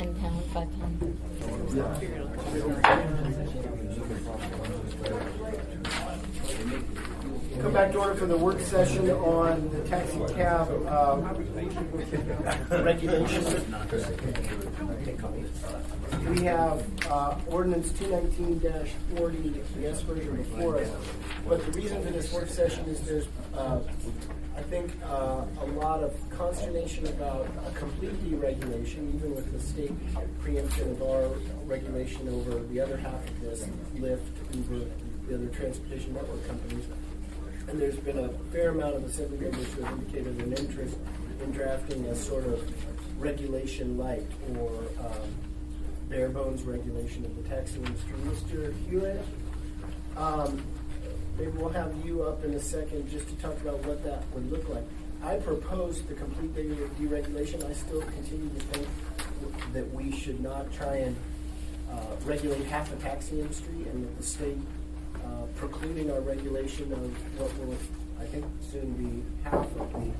in town 5 times. Come back to order for the work session on the taxi cab regulations. We have ordinance 219-40, the S version before us. But the reason for this work session is there's, I think, a lot of consternation about a complete deregulation, even with the state preemption of our regulation over the other half of this, Lyft, Uber, the other transportation network companies. And there's been a fair amount of assembly members who have indicated an interest in drafting a sort of regulation light or bare bones regulation of the taxi industry. Mr. Hewitt, maybe we'll have you up in a second just to talk about what that would look like. I proposed the complete deregulation. I still continue to think that we should not try and regulate half the taxi industry, and that the state precluding our regulation of what will, I think, soon be half of the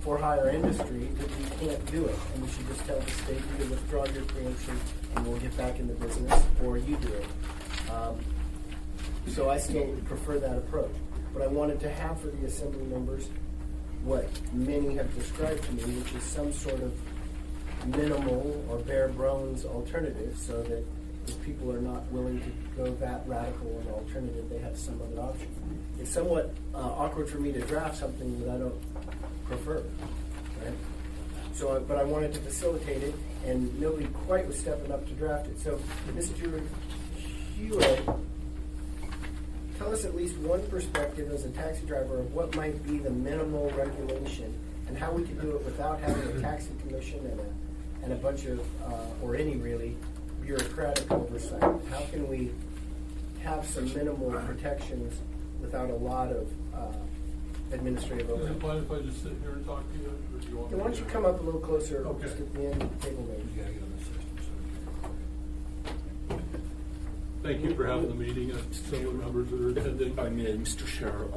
for-hire industry, that we can't do it. And we should just tell the state, either withdraw your preemption and we'll get back in the business, or you do it. So I still prefer that approach. But I wanted to have for the assembly members what many have described to me, which is some sort of minimal or bare bones alternative, so that if people are not willing to go that radical an alternative, they have some other option. It's somewhat awkward for me to draft something that I don't prefer, right? So, but I wanted to facilitate it, and nobody quite was stepping up to draft it. So, Mr. Hewitt, tell us at least one perspective as a taxi driver of what might be the minimal regulation and how we can do it without having a taxi commission and a bunch of, or any really, bureaucratic oversight. How can we have some minimal protections without a lot of administrative oversight? Is it fine if I just sit here and talk to you? Or do you want Why don't you come up a little closer, just at the end of the table, maybe? Thank you for having the meeting and some of the members that are attending. I mean, Mr. Chair,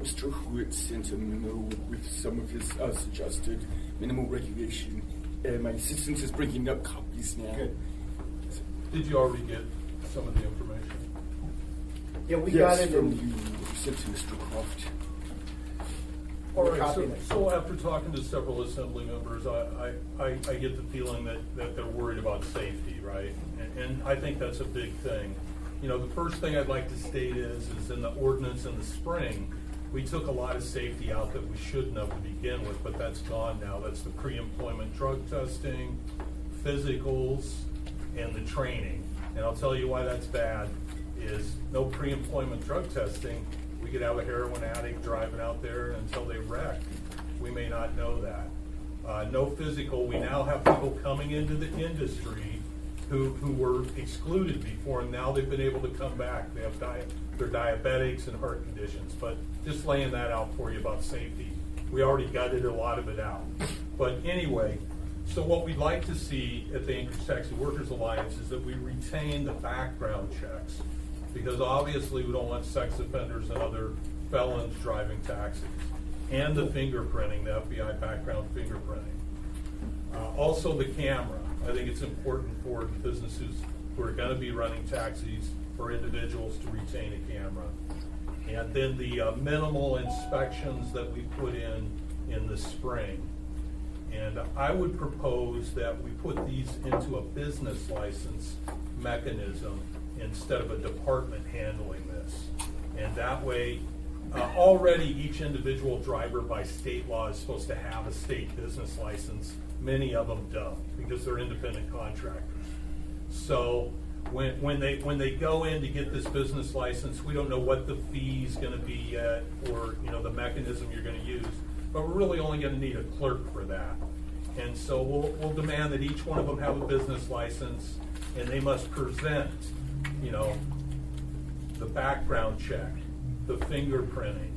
Mr. Hewitt sent a memo with some of his suggested minimal regulation. My assistant is bringing up copies now. Good. Did you already get some of the information? Yeah, we got it from in. you sent to Mr. Croft. All right, so after talking to several assembly members, I get the feeling that they're worried about safety, right? And I think that's a big thing. You know, the first thing I'd like to state is in the ordinance in the spring, we took a lot of safety out that we shouldn't have to begin with, but that's gone now. That's the pre-employment drug testing, physicals, and the training. And I'll tell you why that's bad is no pre-employment drug testing. We could have a heroin addict driving out there until they wreck. We may not know that. No physical. We now have people coming into the industry who were excluded before, and now they've been able to come back. They have they're diabetics and heart conditions. But just laying that out for you about safety. We already gutted a lot of it out. But anyway, so what we'd like to see at the Anchorage Taxi Workers Alliance is that we retain the background checks, because obviously we don't want sex offenders and other felons driving taxis, and the fingerprinting, the FBI background fingerprinting. Also the camera. I think it's important for businesses who are going to be running taxis for individuals to retain a camera. And then the minimal inspections that we put in the spring. And I would propose that we put these into a business license mechanism instead of a department handling this. And that way, already each individual driver by state law is supposed to have a state business license. Many of them don't because they're independent contractors. So when they go in to get this business license, we don't know what the fee is going to be yet, or the mechanism you're going to use. But we're really only going to need a clerk for that. And so we'll demand that each one of them have a business license, and they must present, the background check, the fingerprinting,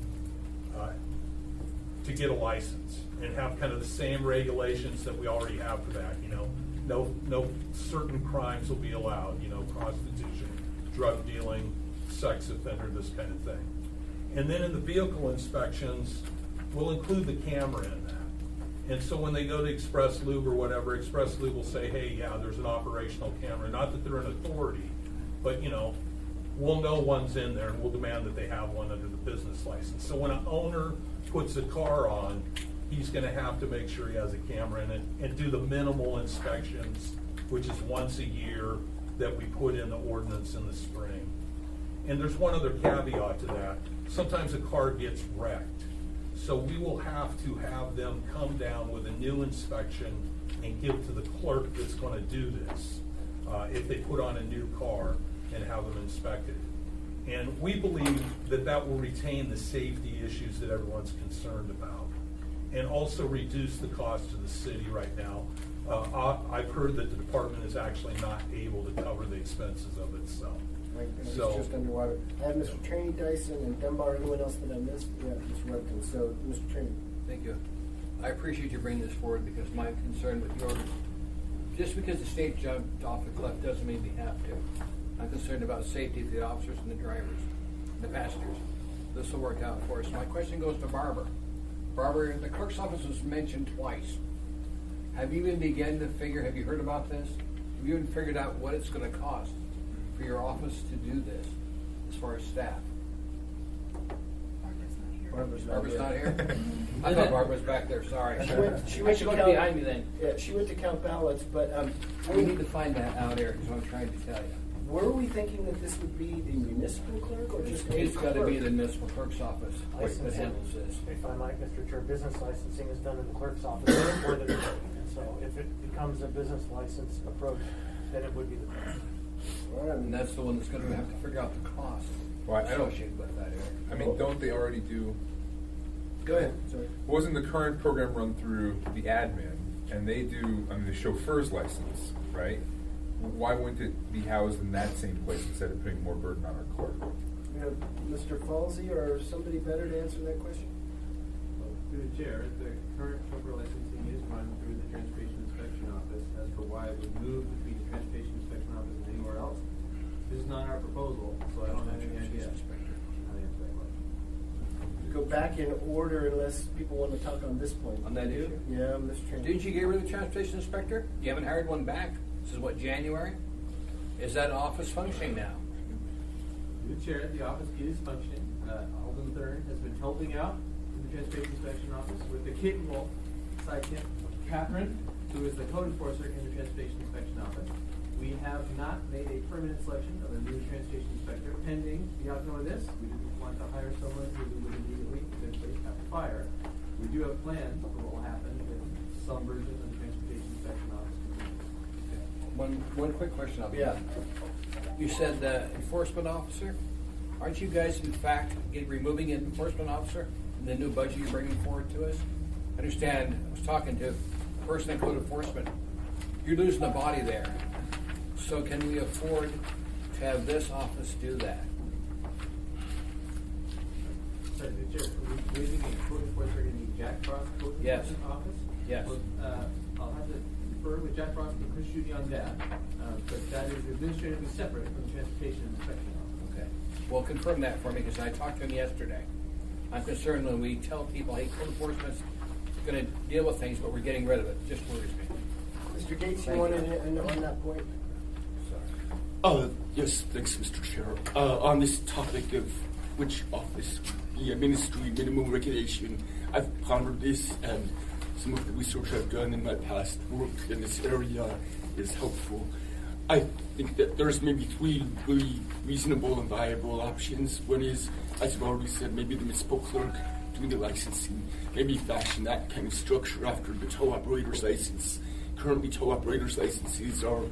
to get a license, and have kind of the same regulations that we already have for that. No certain crimes will be allowed. Prostitution, drug dealing, sex offender, this kind of thing. And then in the vehicle inspections, we'll include the camera in that. And so when they go to Express Lube or whatever, Express Lube will say, hey, yeah, there's an operational camera. Not that they're an authority, but we'll know one's in there and we'll demand that they have one under the business license. So when an owner puts a car on, he's gonna have to make sure he has a camera in it and do the minimal inspections, which is once a year that we put in the ordinance in the spring. And there's one other caveat to that. Sometimes a car gets wrecked. So we will have to have them come down with a new inspection and give to the clerk that's gonna do this, if they put on a new car and have them inspected. And we believe that that will retain the safety issues that everyone's concerned about, and also reduce the cost to the city right now. I've heard that the department is actually not able to cover the expenses of itself. It's So- just underwater. I have Mr. Trainee Dyson and Dunbar. Anyone else that I missed? Yeah, Mr. Redkin. So, Mr. Trainee. Thank you. I appreciate you bringing this forward because my concern with yours, just because the state jumped off the cliff doesn't mean we have to. I'm concerned about safety of the officers and the drivers, and the passengers. This will work out for us. My question goes to Barbara. Barbara, the clerk's office was mentioned twice. Have you even begun to figure, have you heard about this? Have you even figured out what it's going to cost for your office to do this as far as staff? Barbara's not here? I thought Barbara was back there, sorry. She went to look count, behind me then. Yeah, she went to count ballots, but We need to find that out, Eric, is what I'm trying to tell you. were we thinking that this would be the municipal clerk or just a It's got to be clerk? the municipal clerk's office that Licensing, handles this. if I might, Mr. Chair, business licensing is done in the clerk's office or the department. And so if it becomes a business license approach, then it would be the clerk. All right, And that's the one that's going to have to figure out the cost Well, I don't- associated with that, Eric. I mean, don't they already do, Go ahead. Sorry. wasn't the current program run through the admin, and they do, I mean, the chauffeur's license, right? Why wouldn't it be housed in that same place instead of putting more burden on our clerk? You know, Mr. Falsey or somebody better to answer that question? Through the chair, the current chauffeur licensing is run through the Transportation Inspection Office. As for why it would move between the Transportation Inspection Office and anywhere else, this is not our proposal, so I don't have any idea how to answer that question. Go back in order unless people want to talk on this point. On that issue? Yeah, Mr. Trainee. Didn't you get rid of the transportation inspector? You haven't hired one back? This is what, January? Is that office functioning now? Through the chair, the office is functioning. Alden Thurn has been helping out in the Transportation Inspection Office with the capable sidekick, Catherine, who is the code enforcer in the Transportation Inspection Office. We have not made a permanent selection of a new transportation inspector pending the outcome of this. We didn't want to hire someone who we would immediately, potentially, have to fire. We do have plans for what will happen with some version of the Transportation Inspection Office. One quick question I'll be Yeah. done. You said enforcement officer? Aren't you guys in fact removing an enforcement officer in the new budget you're bringing forward to us? I understand, I was talking to a person in code enforcement. You're losing a body there. So can we afford to have this office do that? Sorry, the chair, are we leaving a code enforcer in the Jack Frost Code Yes. Enforcement Office? Yes. Well, I'll have to confer with Jack Frost and Chris Judy on that, but that is administratively separate from the Transportation Inspection Office. Okay. Well, confirm that for me, because I talked to him yesterday. I'm concerned when we tell people, hey, code enforcement's gonna deal with things, but we're getting rid of it. Just worries me. Mr. Gates, you Thank wanted you. to on that point? Sorry. Yes, thanks, Mr. Chair. On this topic of which office the ministry minimum regulation, I've pondered this, and some of the research I've done in my past work in this area is helpful. I think that there's maybe three really reasonable and viable options. One is, as you've already said, maybe the municipal clerk doing the licensing, maybe fashion that kind of structure after the tow operator's license. Currently, tow operators' licenses are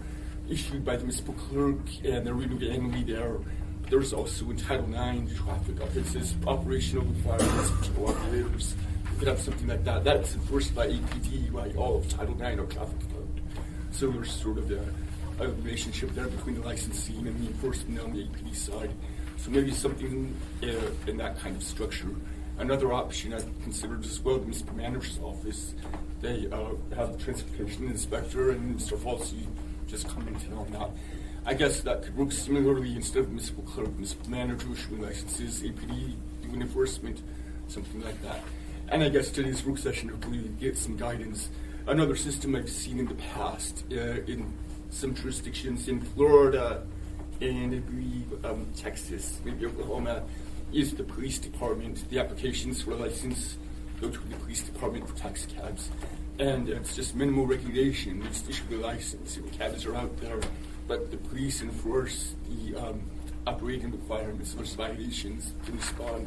issued by the municipal clerk, and they're renewed annually there. But there's also in Title IX traffic offenses, operational requirements for tow operators. You could have something like that. That's enforced by APD, by all of Title IX or traffic code. So there's sort of a relationship there between the licensing and the enforcement on the APD side. So maybe something in that kind of structure. Another option I've considered as well, the municipal manager's office. They have the transportation inspector, and Mr. Falsey just commented on that. I guess that could work similarly. Instead of municipal clerk, municipal manager issuing licenses, APD doing enforcement, something like that. And I guess today's work session hopefully gets some guidance. Another system I've seen in the past in some jurisdictions in Florida and I believe Texas, maybe Oklahoma, is the police department. The applications for a license go to the police department for taxi cabs. And it's just minimal regulation. They just issue the license. The cabs are out there, but the police enforce the operating requirements versus violations to respond.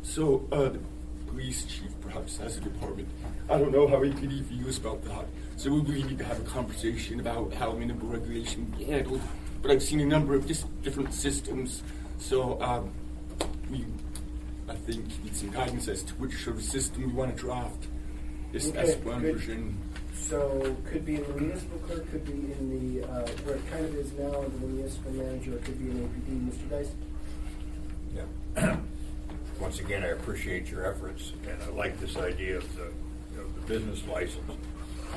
So the police chief perhaps has a department. I don't know how APD feels about that. So we really need to have a conversation about how minimal regulation would be handled. But I've seen a number of different systems. So I think need some guidance as to which sort of system we want to draft. This S1 version. So could be in the municipal clerk, could be in the, where it kind of is now, in the municipal manager, it could be in APD. Mr. Dice? Yeah. Once again, I appreciate your efforts, and I like this idea of the business license.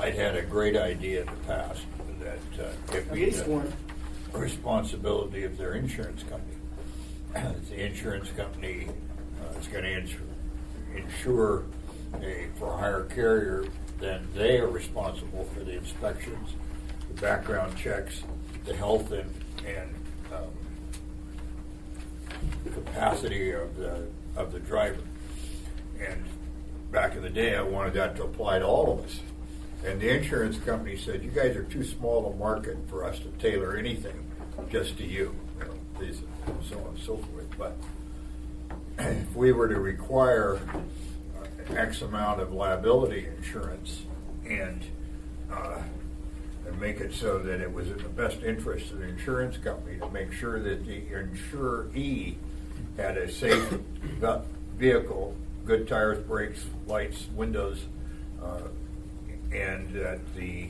I'd had a great idea in the past that if we At least one. responsibility of their insurance company. The insurance company is going to insure a for-hire carrier, then they are responsible for the inspections, the background checks, the health and capacity of the driver. And back in the day, I wanted that to apply to all of us. And the insurance company said, "You guys are too small a market for us to tailor anything just to you." These and so on and so forth. But if we were to require X amount of liability insurance and make it so that it was in the best interest of the insurance company to make sure that the insuree had a safe vehicle, good tires, brakes, lights, windows, and that the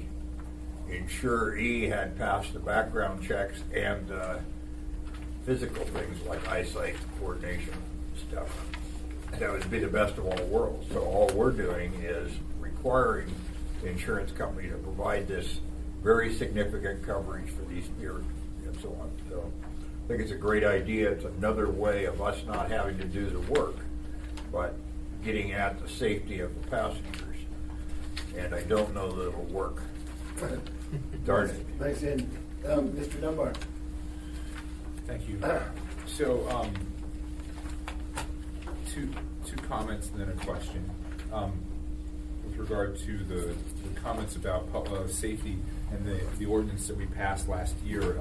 insuree had passed the background checks and physical things like eyesight, coordination, stuff. That would be the best of all worlds. So all we're doing is requiring the insurance company to provide this very significant coverage for these periods and so on. So I think it's a great idea. It's another way of us not having to do the work, but getting at the safety of the passengers. And I don't know that it'll work. Darn it. Thanks, and Mr. Dunbar. Thank you. So, two comments and then a question. With regard to the comments about safety and the ordinance that we passed last year,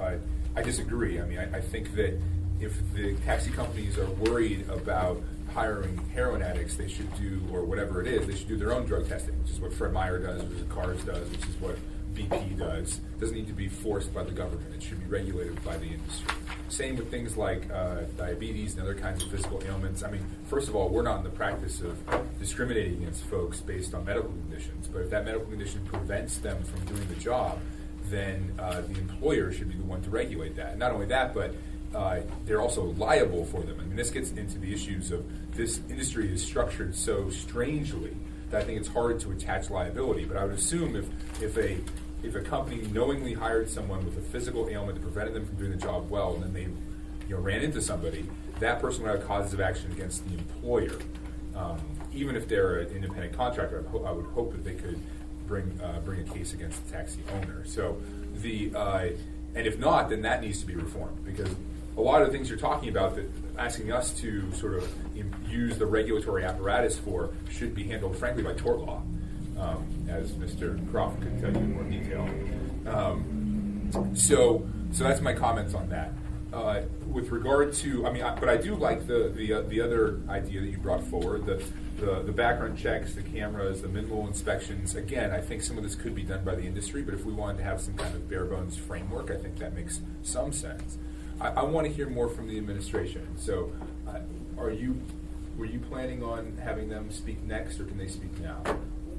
I disagree. I mean, I think that if the taxi companies are worried about hiring heroin addicts, they should do, or whatever it is, they should do their own drug testing, which is what Fred Meyer does, which is what Cars does, which is what BP does. It doesn't need to be forced by the government. It should be regulated by the industry. Same with things like diabetes and other kinds of physical ailments. I mean, first of all, we're not in the practice of discriminating against folks based on medical conditions, but if that medical condition prevents them from doing the job, then the employer should be the one to regulate that. And not only that, but they're also liable for them. I mean, this gets into the issues of this industry is structured so strangely that I think it's hard to attach liability. But I would assume if a company knowingly hired someone with a physical ailment that prevented them from doing the job well, and then they ran into somebody, that person would have causes of action against the employer. Even if they're an independent contractor, I would hope that they could bring a case against the taxi owner. So and if not, then that needs to be reformed, because a lot of the things you're talking about that asking us to sort of use the regulatory apparatus for should be handled, frankly, by tort law, as Mr. Croft could tell you in more detail. So that's my comments on that. With regard to, but I do like the other idea that you brought forward, the background checks, the cameras, the minimal inspections. Again, I think some of this could be done by the industry, but if we wanted to have some kind of bare bones framework, I think that makes some sense. I want to hear more from the administration. So, were you planning on having them speak next, or can they speak now?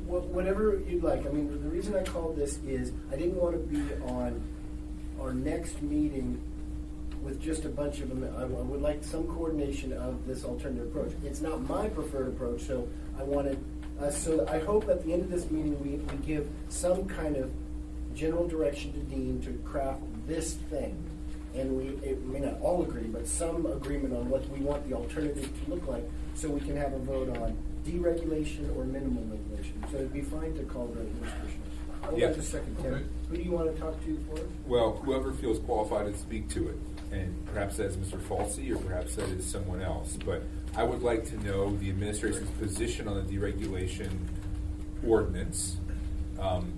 Whatever you'd like. I mean, the reason I called this is I didn't want to be on our next meeting with just a bunch of them. I would like some coordination of this alternative approach. It's not my preferred approach, so I wanted so I hope at the end of this meeting we give some kind of general direction to Dean to craft this thing. And it may not all agree, but some agreement on what we want the alternative to look like, so we can have a vote on deregulation or minimal regulation. So it'd be fine to call the administration. Hold Yeah. on just a second, Tim. Okay. Who do you want to talk to for it? Well, whoever feels qualified to speak to it, and perhaps that is Mr. Falsey, or perhaps that is someone else. But I would like to know the administration's position on the deregulation ordinance,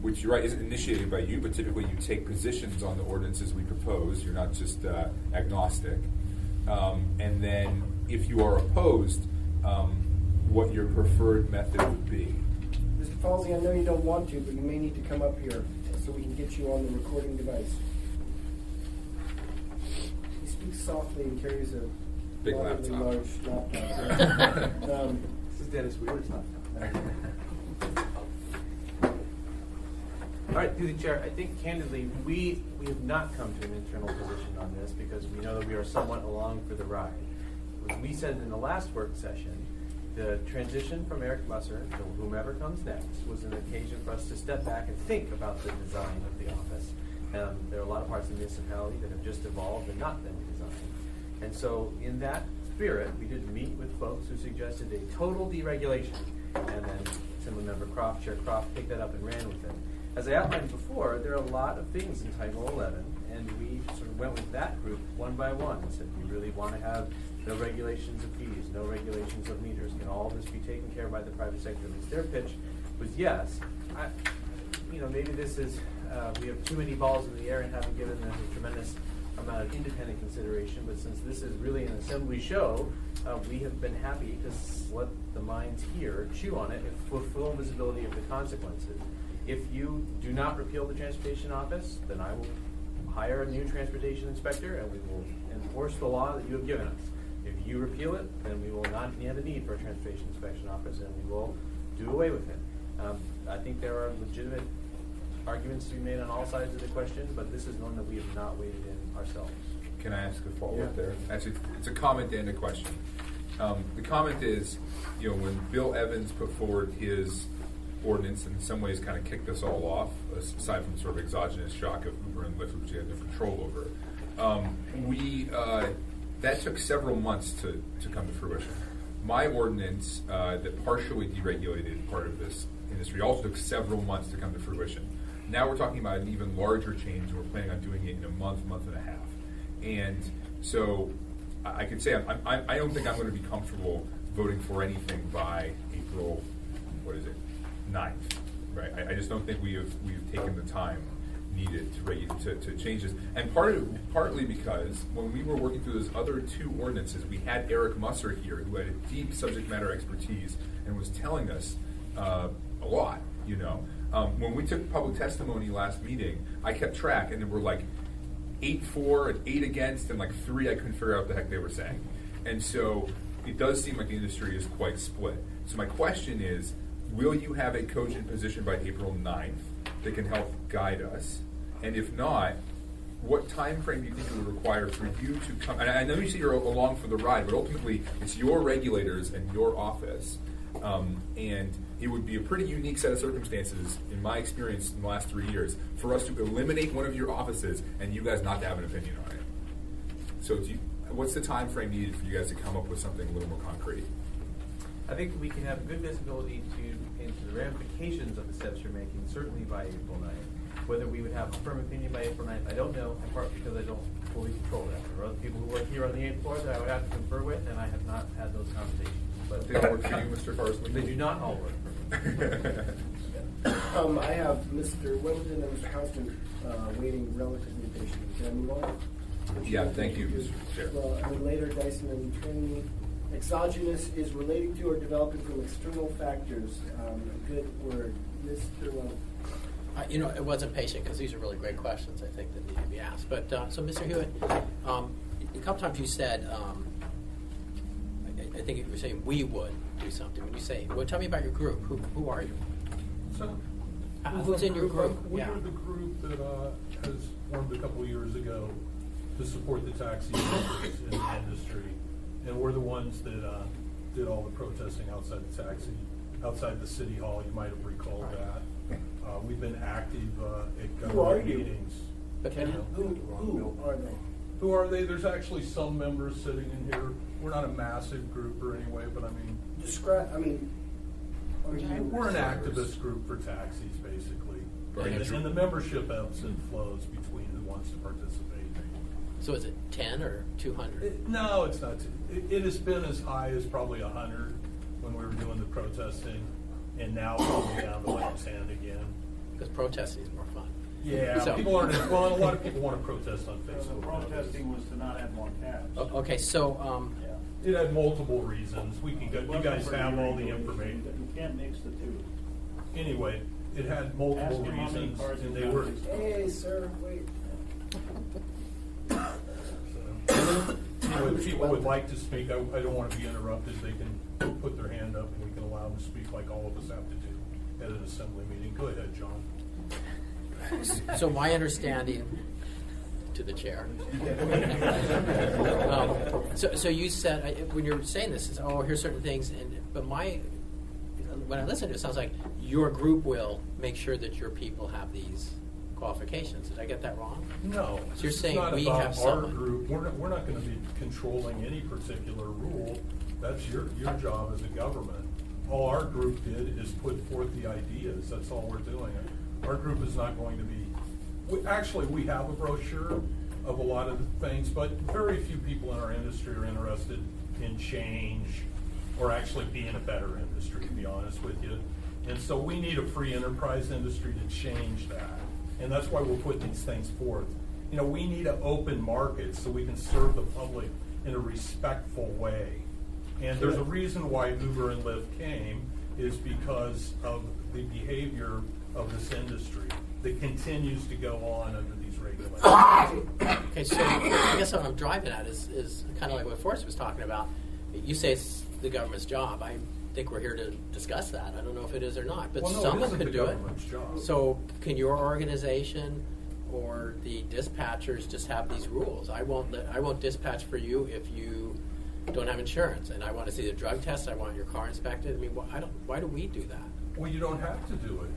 which you're right isn't initiated by you, but typically you take positions on the ordinances we propose. You're not just agnostic. And then, if you are opposed, what your preferred method would be. Mr. Falsey, I know you don't want to, but you may need to come up here so we can get you on the recording device. He speaks softly and carries a Big moderately laptop. large laptop. This is Dennis Wheeler's laptop. All right, through the chair, I think candidly, we have not come to an internal position on this because we know that we are somewhat along for the ride. As we said in the last work session, the transition from Eric Musser to whomever comes next was an occasion for us to step back and think about the design of the office. There are a lot of parts of the municipality that have just evolved and not been designed. And so in that spirit, we did meet with folks who suggested a total deregulation. And then Assemblymember Croft, Chair Croft, picked that up and ran with it. As I outlined before, there are a lot of things in Title 11, and we sort of went with that group one by one and said, we really want to have no regulations of fees, no regulations of meters. Can all this be taken care of by the private sector? At least their pitch was yes. Maybe this is, we have too many balls in the air and haven't given them a tremendous amount of independent consideration, but since this is really an assembly show, we have been happy to let the minds here chew on it with full visibility of the consequences. If you do not repeal the transportation office, then I will hire a new transportation inspector and we will enforce the law that you have given us. If you repeal it, then we will not have a need for a transportation inspection office and we will do away with it. I think there are legitimate arguments to be made on all sides of the question, but this is one that we have not waded in ourselves. Can I ask a follow-up there? Actually, it's a comment and a question. The comment is, when Bill Evans put forward his ordinance, in some ways kind of kicked us all off, aside from sort of exogenous shock of Uber and Lyft, which we had no control over. That took several months to come to fruition. My ordinance that partially deregulated part of this industry also took several months to come to fruition. Now we're talking about an even larger change, and we're planning on doing it in a month and a half. And so I could say I don't think I'm going to be comfortable voting for anything by April, 9th, right? I just don't think we've taken the time needed to change this. And partly because when we were working through those other two ordinances, we had Eric Musser here, who had a deep subject matter expertise and was telling us a lot, When we took public testimony last meeting, I kept track, and there were like 8 for and 8 against, and like 3 I couldn't figure out what the heck they were saying. And so it does seem like the industry is quite split. So my question is, will you have a cogent position by April 9th that can help guide us? And if not, what time frame do you think it would require for you to come? And I know you say you're along for the ride, but ultimately it's your regulators and your office. And it would be a pretty unique set of circumstances, in my experience in the last 3 years, for us to eliminate one of your offices and you guys not to have an opinion on it. So what's the time frame needed for you guys to come up with something a little more concrete? I think we can have good visibility into the ramifications of the steps you're making, certainly by April 9th. Whether we would have a firm opinion by April 9th, I don't know, in part because I don't fully control that. There are other people who work here on the 8th floor that I would have to confer with, and I have not had those conversations. But They all work for you, Mr. Carsley? They do not all work for me. I have Mr. Wimbledon and Mr. Houston waiting relatively patiently. Can I move on? Yeah, thank you, Mr. Chair. Well, later, Dyson and training. Exogenous is relating to or developing from external factors. A good word. Mr. It wasn't patient because these are really great questions, I think, that need to be asked. But so, Mr. Hewitt, a couple times you said, I think you were saying we would do something. When you say, well, tell me about your group. Who are you? So, Who's in your group? We are the group that has formed a couple of years ago to support the taxi workers in the industry. And we're the ones that did all the protesting outside the city hall. You might have recalled that. We've been active at government meetings. Who are they? Who are they? There's actually some members sitting in here. We're not a massive group or anyway, but I mean. are you? We're an activist group for taxis, basically. Right. And the membership ebbs and flows between who wants to participate. So is it 10 or 200? No, it's not. It has been as high as probably 100 when we were doing the protesting, and now probably down to like 10 again. Because protesting is more fun. Yeah, So- people aren't, well, a lot of people want to protest on So Facebook. the protesting was to not have more cabs. Okay, so, Yeah. It had multiple reasons. We can go, you guys have all the information. You can't mix the two. Anyway, it had multiple Ask him how many reasons, cars and he they got were. in his car. Hey, sir, wait. Anyway, if people would like to speak, I don't want to be interrupted, they can put their hand up and we can allow them to speak like all of us have to do at an assembly meeting. Go ahead, John. so my understanding to the chair. So you said, when you're saying this, is, oh, here's certain things, but when I listen to it, it sounds like your group will make sure that your people have these qualifications. Did I get that wrong? No. So you're this is saying not we about have our someone- group. We're not going to be controlling any particular rule. That's your job as a government. All our group did is put forth the ideas. That's all we're doing. Our group is not going to be, actually, we have a brochure of a lot of the things, but very few people in our industry are interested in change or actually being a better industry, to be honest with you. And so we need a free enterprise industry to change that. And that's why we'll put these things forth. You know, we need an open market so we can serve the public in a respectful way. And there's a reason why Uber and Lyft came, is because of the behavior of this industry that continues to go on under these regulations. Okay, so I guess what I'm driving at is kind of like what Forrest was talking about. You say it's the government's job. I think we're here to discuss that. I don't know if it is or not, but Well, no, it someone isn't could the do it. government's job. So can your organization or the dispatchers just have these rules? I won't dispatch for you if you don't have insurance, and I want to see the drug test. I want your car inspected. I mean, why do we do that? Well, you don't have to do it.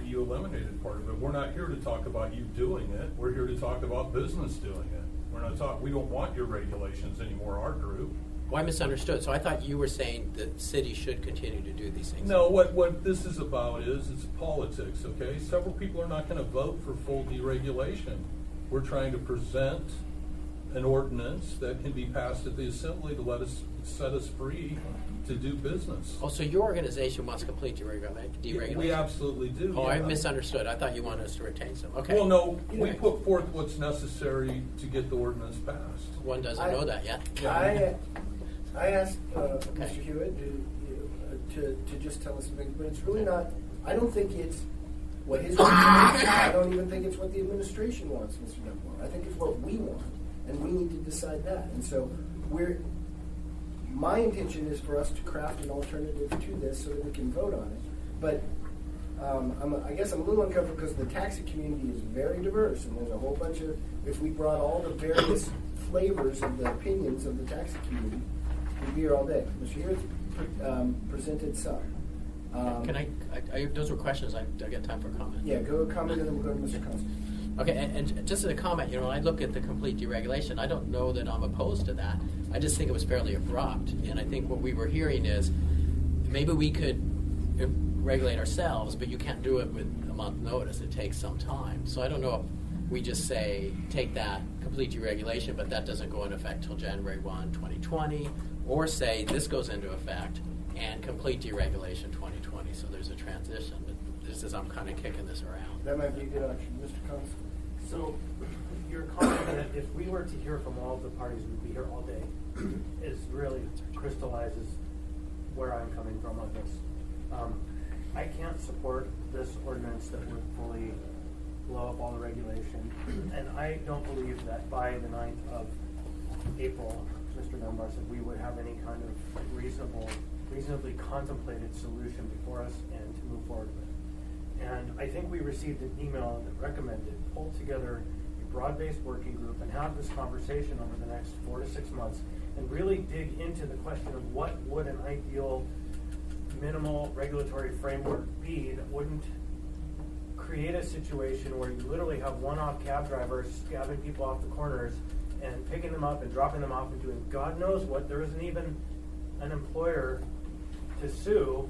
You eliminated part of it. We're not here to talk about you doing it. We're here to talk about business doing it. We don't want your regulations anymore, our group. Well, I misunderstood. So I thought you were saying that cities should continue to do these things. No, what this is about is it's politics, okay? Several people are not going to vote for full deregulation. We're trying to present an ordinance that can be passed at the assembly to set us free to do business. Oh, so your organization wants complete deregulation? We absolutely do. Oh, I yeah. misunderstood. I thought you wanted us to retain some. Okay. Well, no, we put forth what's necessary to get the ordinance passed. One doesn't know that yet. I asked Mr. Hewitt to just tell us some things, but it's really not. I don't think it's what his. I don't even think it's what the administration wants, Mr. Dunbar. I think it's what we want, and we need to decide that. And so my intention is for us to craft an alternative to this so that we can vote on it. But I guess I'm a little uncomfortable because the taxi community is very diverse, and there's a whole bunch of. If we brought all the various flavors of the opinions of the taxi community, we'd be here all day. Mr. Hewitt presented some. Can I those were questions. I got time for a comment. Yeah, go comment and then we'll go to Mr. Constable. Okay, and just as a comment, when I look at the complete deregulation, I don't know that I'm opposed to that. I just think it was fairly abrupt, and I think what we were hearing is maybe we could regulate ourselves, but you can't do it with a month notice. It takes some time. So I don't know if we just say take that complete deregulation, but that doesn't go into effect till January 1, 2020, or say this goes into effect and complete deregulation 2020. So there's a transition. But this is I'm kind of kicking this around. That might be a good option, Mr. Constable. So your comment that if we were to hear from all of the parties, we'd be here all day, is really crystallizes where I'm coming from on this. I can't support this ordinance that would fully blow up all the regulation, and I don't believe that by the 9th of April, Mr. Dunbar said, we would have any kind of reasonably contemplated solution before us and to move forward with. And I think we received an email that recommended pull together a broad-based working group and have this conversation over the next 4 to 6 months and really dig into the question of what would an ideal minimal regulatory framework be that wouldn't create a situation where you literally have one-off cab drivers scabbing people off the corners and picking them up and dropping them off and doing God knows what. There isn't even an employer to sue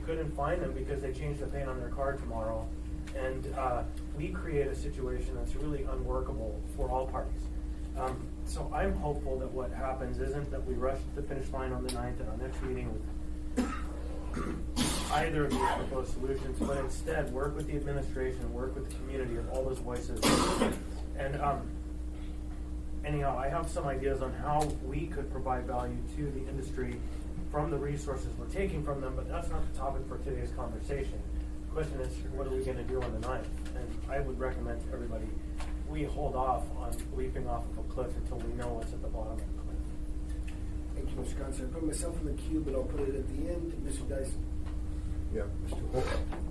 couldn't find them because they changed the paint on their car tomorrow. And we create a situation that's really unworkable for all parties. So I'm hopeful that what happens isn't that we rush to the finish line on the 9th at our next meeting with either of these proposed solutions, but instead work with the administration, work with the community of all those voices. And anyhow, I have some ideas on how we could provide value to the industry from the resources we're taking from them, but that's not the topic for today's conversation. The question is, what are we going to do on the 9th? And I would recommend to everybody, we hold off on leaping off of a cliff until we know what's at the bottom of the cliff. Thank you, Mr. Constance. I put myself in the queue, but I'll put it at the end. Mr. Dyson. Yeah, Mr. Holt,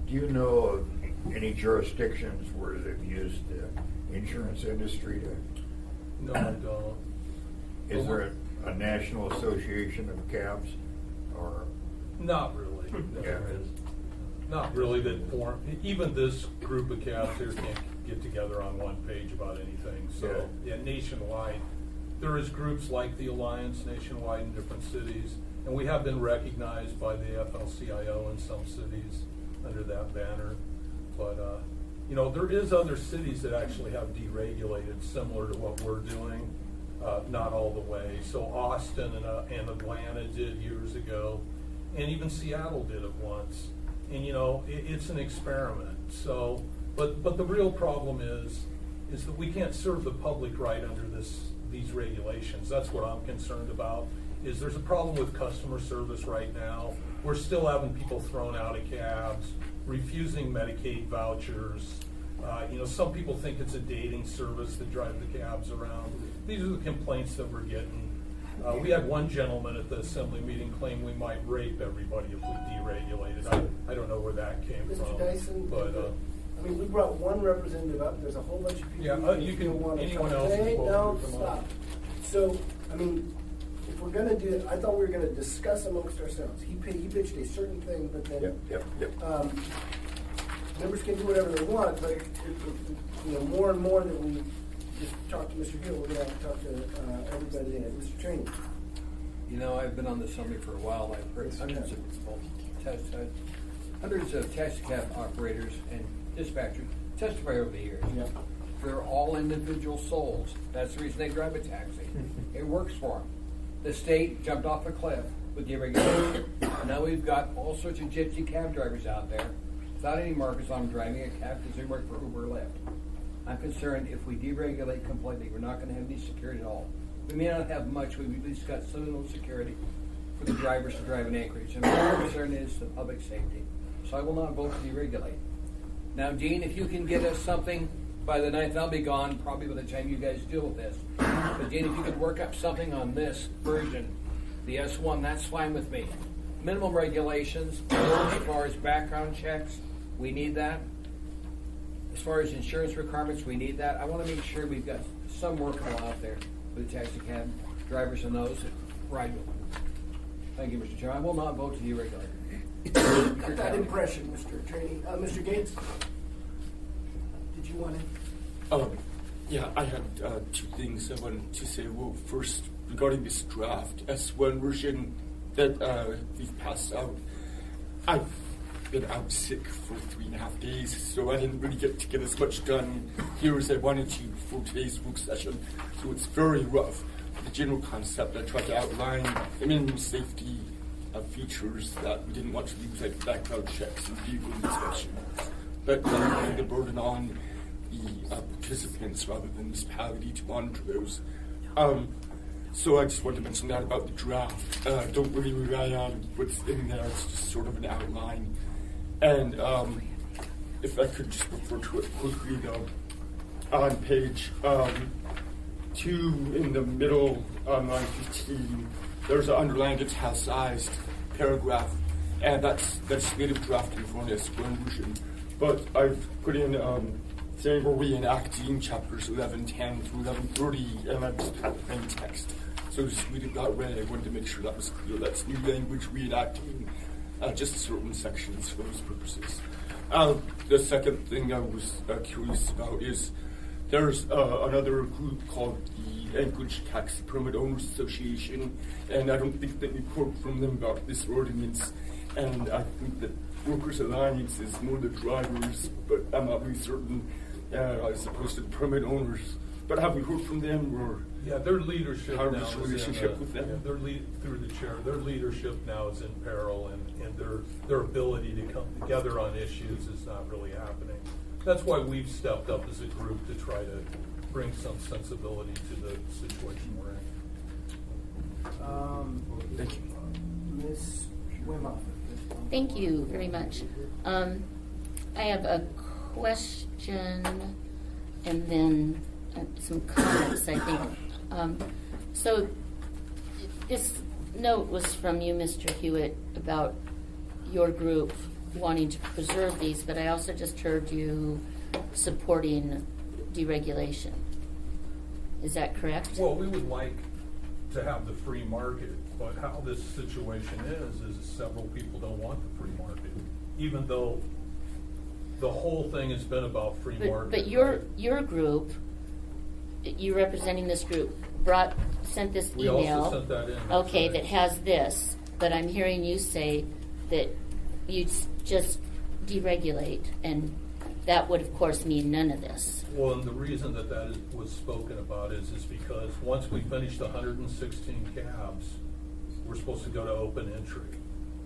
do you know of any jurisdictions where they've used the insurance industry to? No, I don't. Is there a national association of cabs, or? Not really. Yeah. Not really that form, even this group of cabs here can't get together on one page about anything. So, yeah, nationwide, there is groups like the Alliance nationwide in different cities, and we have been recognized by the AFL-CIO in some cities under that banner. But, you know, there is other cities that actually have deregulated similar to what we're doing, not all the way. So Austin and Atlanta did years ago, and even Seattle did it once. And, you know, it's an experiment. So, but the real problem is that we can't serve the public right under these regulations. That's what I'm concerned about. Is there's a problem with customer service right now. We're still having people thrown out of cabs, refusing Medicaid vouchers. You know, some people think it's a dating service to drive the cabs around. These are the complaints that we're getting. We had one gentleman at the assembly meeting claim we might rape everybody if we deregulated. I don't know where that came Mr. from. Dyson, But I mean, we brought one representative up. There's a whole bunch of people. Yeah, you can- want to anyone talk. else is Hey, welcome no, to come stop. up. So, I mean, if we're going to do it, I thought we were going to discuss amongst ourselves. He pitched a certain thing, but then Yep. members can do whatever they want. But you know, more and more that we just talk to Mr. Hill, we're going to have to talk to everybody and Mr. Trainee. You know, I've been on the assembly for a while. I've heard hundreds of taxi cab operators and dispatchers testify over the years. Yep. They're all individual souls. That's the reason they drive a taxi. It works for them. The state jumped off a cliff with deregulation. Now we've got all sorts of gypsy cab drivers out there without any markers on them driving a cab because they work for Uber or Lyft. I'm concerned if we deregulate completely, we're not going to have any security at all. We may not have much, we've at least got some little security for the drivers to drive in Anchorage. And my concern is the public safety. So I will not vote to deregulate. Now, Dean, if you can get us something by the 9th, I'll be gone probably by the time you guys deal with this. But Dean, if you could work up something on this version, the S1, that's fine with me. Minimum regulations, as far as background checks, we need that. As far as insurance requirements, we need that. I want to make sure we've got some workable out there with the taxi cab drivers and those that ride with them. Thank you, Mr. Chair. I will not vote to deregulate. Got that impression, Mr. Trainee. Mr. Gates, did you want to? Yeah, I had two things I wanted to say. Well, first, regarding this draft S1 version that we've passed out, I've been out sick for 3.5 days, so I didn't really get to get as much done here as I wanted to for today's work session. So it's very rough. The general concept I tried to outline, the minimum safety features that we didn't want to lose, like background checks and vehicle inspections, but putting the burden on the participants rather than the municipality to monitor those. So I just wanted to mention that about the draft. Don't really rely on what's in there, it's just sort of an outline. And if I could just refer to it quickly though, on page 2 in the middle, line 15, there's an underlined italicized paragraph, and that's legislative draft in front of S1 version. But I've put in saying we're reenacting chapters 11:10 through 11:30, and I just had plain text. So just read it that way. I wanted to make sure that was clear. That's new language reenacting just certain sections for those purposes. The second thing I was curious about is there's another group called the Anchorage Taxi Permit Owners Association, and I don't think that we quote from them about this ordinance. and I think that Workers Alliance is more the drivers, but I'm not really certain as opposed to the permit owners. But have we heard from them, or? Yeah, their leadership How now is is the relationship with them? yeah, through the chair, their leadership now is in peril, and their ability to come together on issues is not really happening. That's why we've stepped up as a group to try to bring some sensibility to the situation we're in. Thank you. Ms. Wimhoff. Thank you very much. I have a question and then some comments, I think. So this note was from you, Mr. Hewitt, about your group wanting to preserve these, but I also just heard you supporting deregulation. Is that correct? Well, we would like to have the free market, but how this situation is several people don't want the free market, even though the whole thing has been about free market. But your group, you representing this group, sent this We email. also sent that in. Okay, right. that has this, but I'm hearing you say that you'd just deregulate, and that would, of course, mean none of this. Well, and the reason that was spoken about is because once we finish the 116 cabs, we're supposed to go to open entry.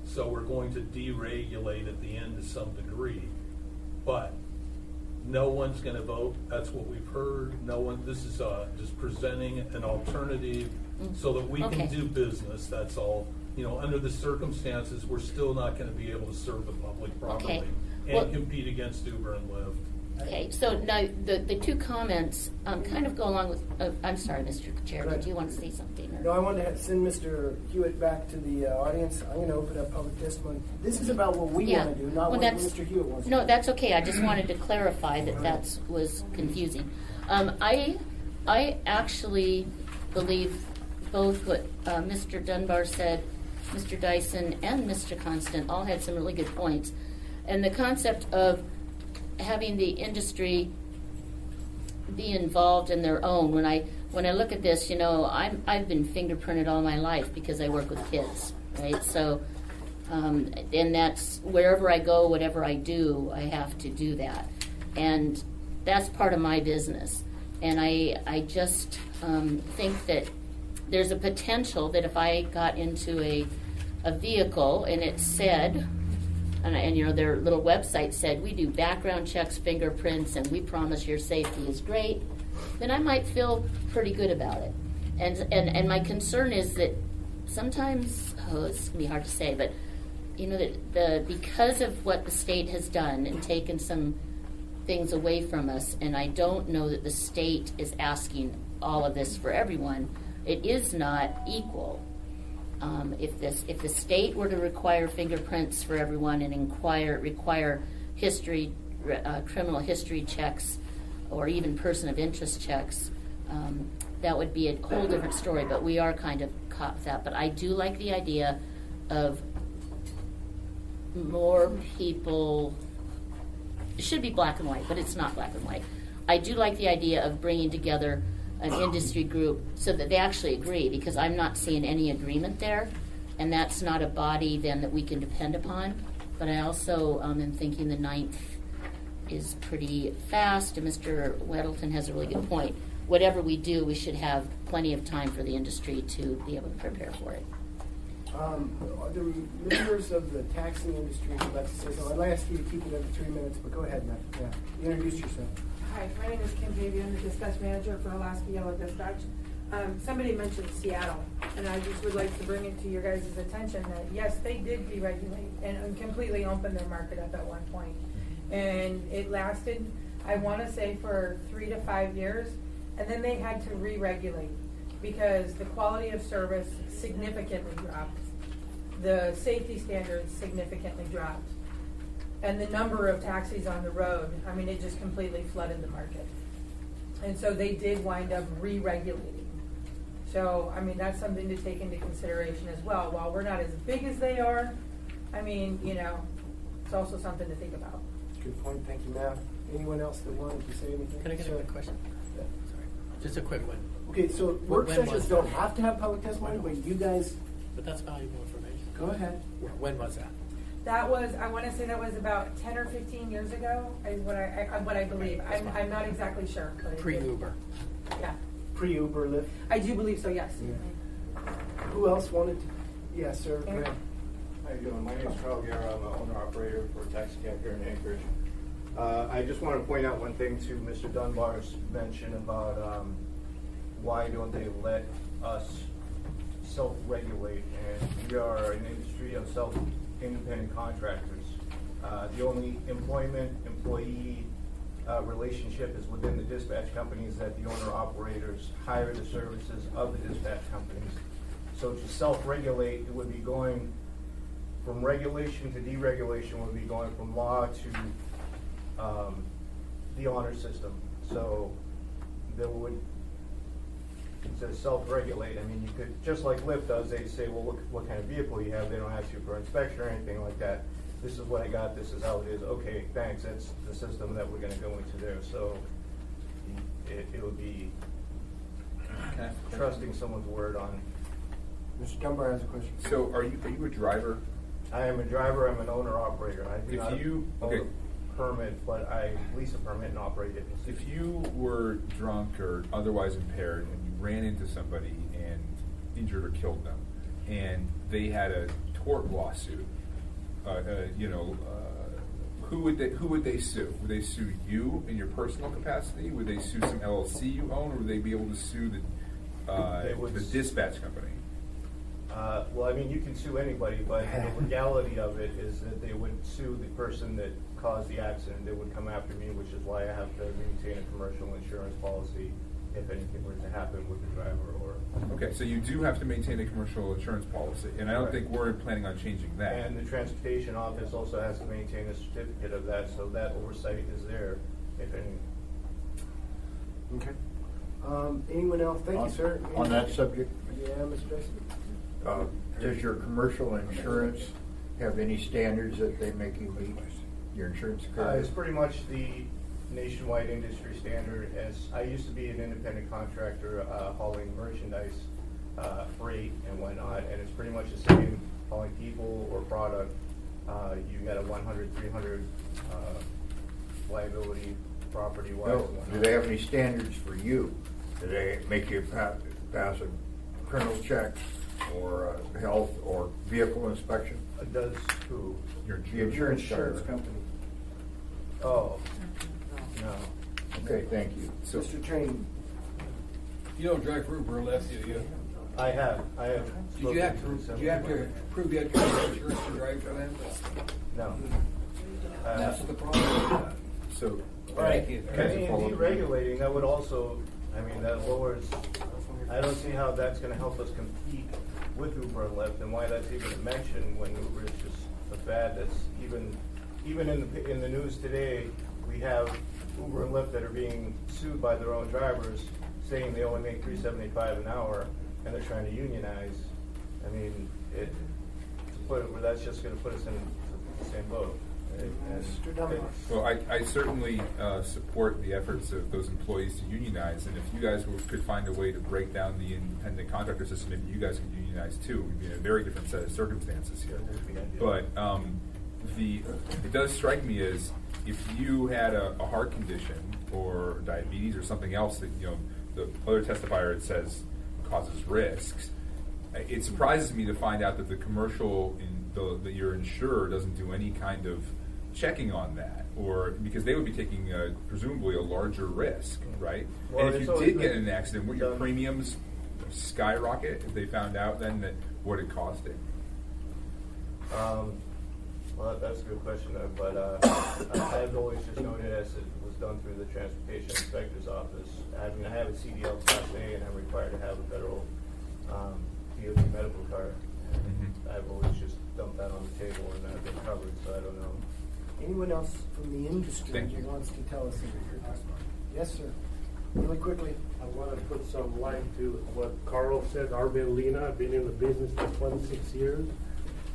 So we're going to deregulate at the end to some degree, but no one's going to vote. That's what we've heard. No one. This is just presenting an alternative so that we Okay. can do business. That's all. You know, under the circumstances, we're still not going to be able to serve the public properly and Well- compete against Uber and Lyft. Okay, so now the two comments kind of go along with, I'm sorry, Mr. Chair, Go ahead. did you want to say something? Or? No, I wanted to send Mr. Hewitt back to the audience. I'm going to open up public testimony. This is about what we Yeah. want to do, not Well, what that's- Mr. Hewitt wants to No, do. that's okay. I just wanted to clarify that was confusing. I actually believe both what Mr. Dunbar said, Mr. Dyson, and Mr. Constant all had some really good points. And the concept of having the industry be involved in their own. When I look at this, you know, I've been fingerprinted all my life because I work with kids, right? So, and that's wherever I go, whatever I do, I have to do that, and that's part of my business. And I just think that there's a potential that if I got into a vehicle and it said, and you know, their little website said, we do background checks, fingerprints, and we promise your safety is great, then I might feel pretty good about it. And my concern is that sometimes, it's gonna be hard to say, but you know, that because of what the state has done and taken some things away from us, and I don't know that the state is asking all of this for everyone, it is not equal. If the state were to require fingerprints for everyone and require history, criminal history checks, or even person of interest checks, that would be a whole different story. But we are kind of caught with that. But I do like the idea of more people. It should be black and white, but it's not black and white. I do like the idea of bringing together an industry group so that they actually agree, because I'm not seeing any agreement there, and that's not a body then that we can depend upon. But I also am thinking the 9th is pretty fast, and Mr. Weddleton has a really good point. Whatever we do, we should have plenty of time for the industry to be able to prepare for it. Are there members of the taxi industry who'd like to say something? I'd ask you to keep it under 3 minutes, but go ahead, Matt. Yeah. Introduce yourself. Hi, my name is Kim Davey. I'm the dispatch manager for Alaska Yellow Dispatch. Somebody mentioned Seattle, and I just would like to bring it to your guys' attention that, yes, they did deregulate and completely open their market up at one point. And it lasted, I want to say, for 3 to 5 years, and then they had to re-regulate because the quality of service significantly dropped. The safety standards significantly dropped. And the number of taxis on the road, I mean, it just completely flooded the market. And so they did wind up re-regulating. So, I mean, that's something to take into consideration as well. While we're not as big as they are, I mean, you know, it's also something to think about. Good point. Thank you, Matt. Anyone else that wanted to say anything? Can I get a quick question? Yeah. Sorry. Just a quick one. Okay, so When work sessions was don't that? have to have public testimony, but you guys, But that's valuable information. go ahead. When was that? That was, I want to say that was about 10 or 15 years ago, is what I believe. I'm not exactly sure. But Pre-Uber. Yeah. Pre-Uber Lyft? I do believe so, yes. Who else wanted to? Yes, sir. Aaron? How you doing? My name is Carl Guerra. I'm an owner-operator for a taxi cab here in Anchorage. I just want to point out one thing to Mr. Dunbar's mention about why don't they let us self-regulate? And we are an industry of self-independent contractors. The only employee relationship is within the dispatch companies, that the owner-operators hire the services of the dispatch companies. So to self-regulate, it would be going from regulation to deregulation, would be going from law to the honor system. So there would, it says self-regulate. I mean, you could, just like Lyft does, they say, well, look what kind of vehicle you have. They don't ask you for inspection or anything like that. This is what I got, this is how it is. Okay, thanks, that's the system that we're gonna go into there. So it would be trusting someone's word on. Mr. Dunbar has a question. So are you a driver? I am a driver, I'm an owner-operator. I do not If you, own okay, a permit, but I lease a permit and operate it. if you were drunk or otherwise impaired and you ran into somebody and injured or killed them, and they had a tort lawsuit, who would they sue? Would they sue you in your personal capacity? Would they sue some LLC you own, or would they be able to sue the dispatch company? Well, I mean, you can sue anybody, but the legality of it is that they would sue the person that caused the accident. They would come after me, which is why I have to maintain a commercial insurance policy if anything were to happen with the driver or. Okay, so you do have to maintain a commercial insurance policy, and I don't think we're planning on changing that. And the transportation office also has to maintain a certificate of that, so that oversight is there, if any. Okay. Anyone else? Thank you, sir. On that subject, Yeah, Mr. Dyson? does your commercial insurance have any standards that they make you meet? Your insurance carrier? It's pretty much the nationwide industry standard. As I used to be an independent contractor hauling merchandise, freight and whatnot, and it's pretty much the same hauling people or product. You got a 100, 300 liability, property-wise. No. and whatnot. Do they have any standards for you? Do they make you pass a criminal check or health or vehicle inspection? Does who? The insurance carrier. company. Oh, no. Okay, thank you. So, Mr. Train. You don't drive for Uber or Lyft, do you? I have. Did you have to prove you had commercial insurance to drive for them? No. That's the problem. so Right, Thank you. and deregulating, that would also, I mean, that lowers, I don't see how that's gonna help us compete with Uber and Lyft, and why that's even a mention when Uber is just a fad that's even in the news today, we have Uber and Lyft that are being sued by their own drivers, saying they only make $3.75 an hour, and they're trying to unionize. I mean, that's just gonna put us in the same boat. Mr. Dunbar. well, I certainly support the efforts of those employees to unionize, and if you guys could find a way to break down the independent contractor system, maybe you guys could unionize too. We'd be in a very different set of circumstances here. But it does strike me as if you had a heart condition or diabetes or something else that the other testifier says causes risks. It surprises me to find out that the commercial that your insurer doesn't do any kind of checking on that, or because they would be taking presumably a larger risk, right? Well, and if it's you always did get been in an accident, would your done. premiums skyrocket if they found out then that what it costed? Well, that's a good question, but I've always just known it as it was done through the Transportation Inspector's Office. I mean, I have a CDL Class A, and I'm required to have a federal DOT medical card. I've always just dumped that on the table, and I've been covered, so I don't know. Anyone else from the industry Thank you. who wants to tell us? Yes, sir. Really quickly. I want to put some light to what Carl said. Arvin Lina, I've been in the business for 26 years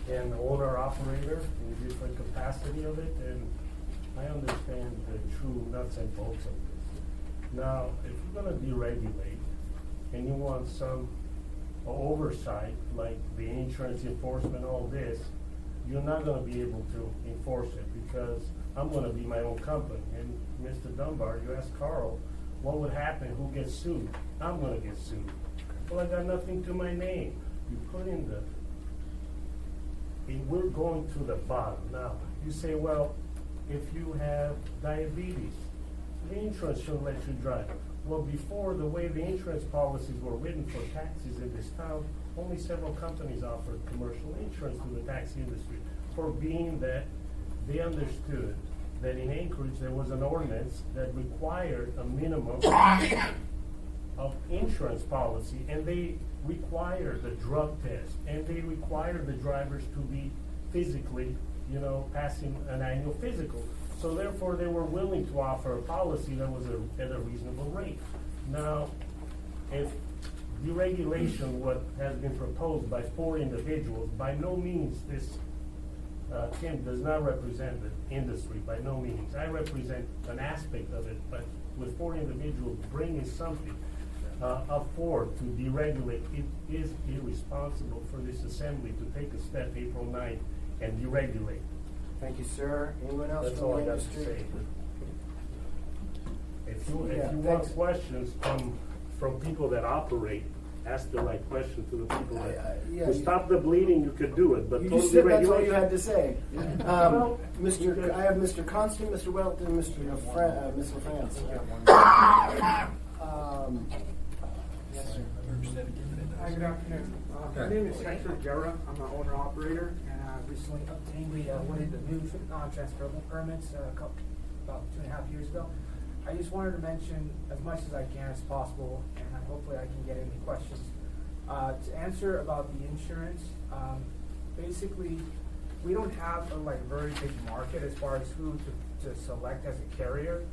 and owner-operator in different capacity of it, and I understand the true nuts and bolts of this. Now, if we're going to deregulate and you want some oversight, like the insurance enforcement, all this, you're not gonna be able to enforce it because I'm gonna be my own company. And Mr. Dunbar, you asked Carl, what would happen, who gets sued? I'm gonna get sued. Well, I got nothing to my name. You put in we're going to the bottom. Now, you say, well, if you have diabetes, the insurance shouldn't let you drive. Well, before, the way the insurance policies were written for taxis in this town, only several companies offered commercial insurance to the taxi industry, for being that they understood that in Anchorage there was an ordinance that required a minimum of insurance policy, and they required the drug test, and they required the drivers to be physically, passing an annual physical. So therefore, they were willing to offer a policy that was at a reasonable rate. Now, if deregulation, what has been proposed by 4 individuals, by no means this, Tim does not represent the industry, by no means. I represent an aspect of it, but with 4 individuals bringing something forward to deregulate, it is irresponsible for this assembly to take a step April 9th and deregulate. Thank you, sir. Anyone else? That's from all the I got to industry? say. If you want thanks. questions from people that operate, ask the right question to the people yeah, to stop the bleeding. You could do it, but You total just said that's all you deregulation- had to say. Well, I have Mr. Constant, Mr. Welton, and Mr. France. Yes, sir. Hi, good afternoon. My name is Hector Guerra. I'm an owner-operator, and I recently obtained one of the new non-transferable permits about 2.5 years ago. I just wanted to mention as much as I can as possible, and hopefully I can get any questions. To answer about the insurance, basically, we don't have a very big market as far as who to select as a carrier.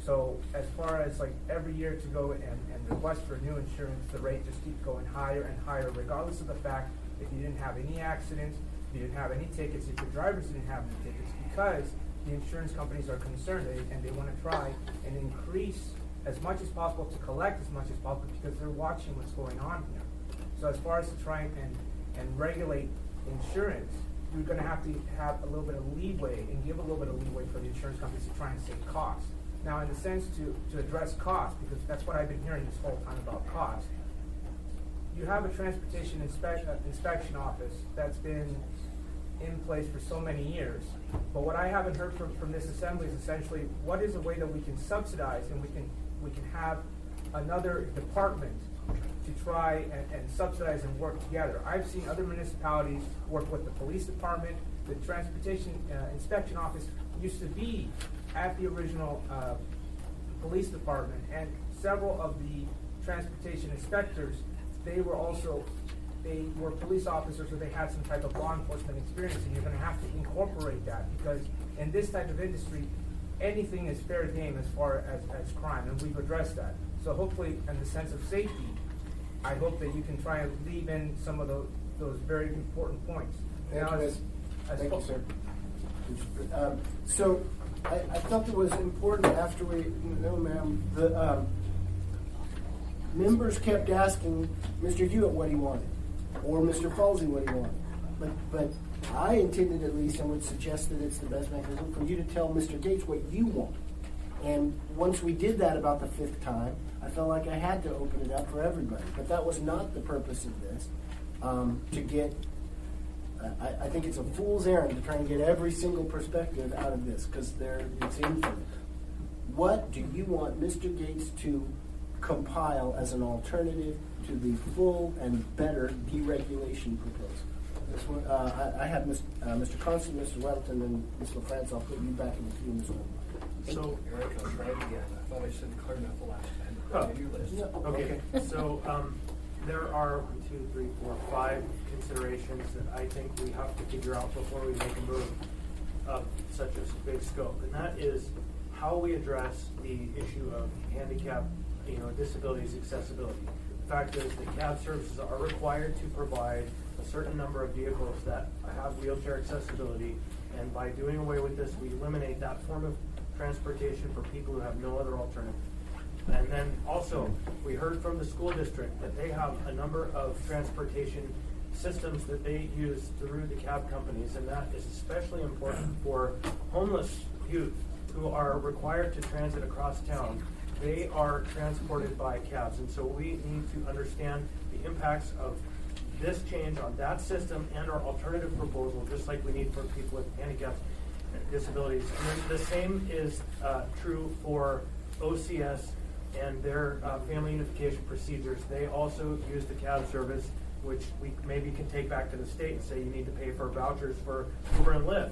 So as far as every year to go and request for new insurance, the rate just keeps going higher and higher, regardless of the fact if you didn't have any accidents, if you didn't have any tickets, if your drivers didn't have any tickets, because the insurance companies are concerned and they want to try and increase as much as possible to collect as much as possible because they're watching what's going on here. So as far as to try and regulate insurance, you're going to have a little bit of leeway and give a little bit of leeway for the insurance companies to try and save costs. Now, in the sense to address cost, because that's what I've been hearing this whole time about cost, you have a transportation inspection office that's been in place for so many years. But what I haven't heard from this assembly is essentially what is a way that we can subsidize and we can have another department to try and subsidize and work together. I've seen other municipalities work with the police department. The transportation inspection office used to be at the original police department, and several of the transportation inspectors, they were police officers, or they had some type of law enforcement experience, and you're going to have to incorporate that, because in this type of industry, anything is fair game as far as crime, and we've addressed that. So hopefully, in the sense of safety, I hope that you can try and leave in some of those very important points. Thank you, sir. So I felt it was important after no ma'am, the members kept asking Mr. Hewitt what he wanted, or Mr. Falsey what he wanted. But I intended at least and would suggest that it's the best mechanism for you to tell Mr. Gates what you want. And once we did that about the 5th time, I felt like I had to open it up for everybody. But that was not the purpose of this, to get I think it's a fool's errand to try and get every single perspective out of this, because it's infinite. What do you want Mr. Gates to compile as an alternative to the full and better deregulation proposal? This one, I have Mr. Constant, Mr. Welton, and Ms. LaFrance. I'll put you back in the queue, Ms. Welton. So, Eric, I'll try it again. I thought I said clear enough the last time. Your list. Yeah, Okay, so there are 1, 2, 3, 4, 5 considerations that I think we have to figure out before we make a move of such a big scope, and that is how we address the issue of handicap, disabilities, accessibility. The fact is that cab services are required to provide a certain number of vehicles that have wheelchair accessibility, and by doing away with this, we eliminate that form of transportation for people who have no other alternative. And then also, we heard from the school district that they have a number of transportation systems that they use through the cab companies, and that is especially important for homeless youth who are required to transit across town. They are transported by cabs, and so we need to understand the impacts of this change on that system and our alternative proposal, just like we need for people with handicaps and disabilities. And then the same is true for OCS and their family unification procedures. They also use the cab service, which we maybe can take back to the state and say you need to pay for vouchers for Uber and Lyft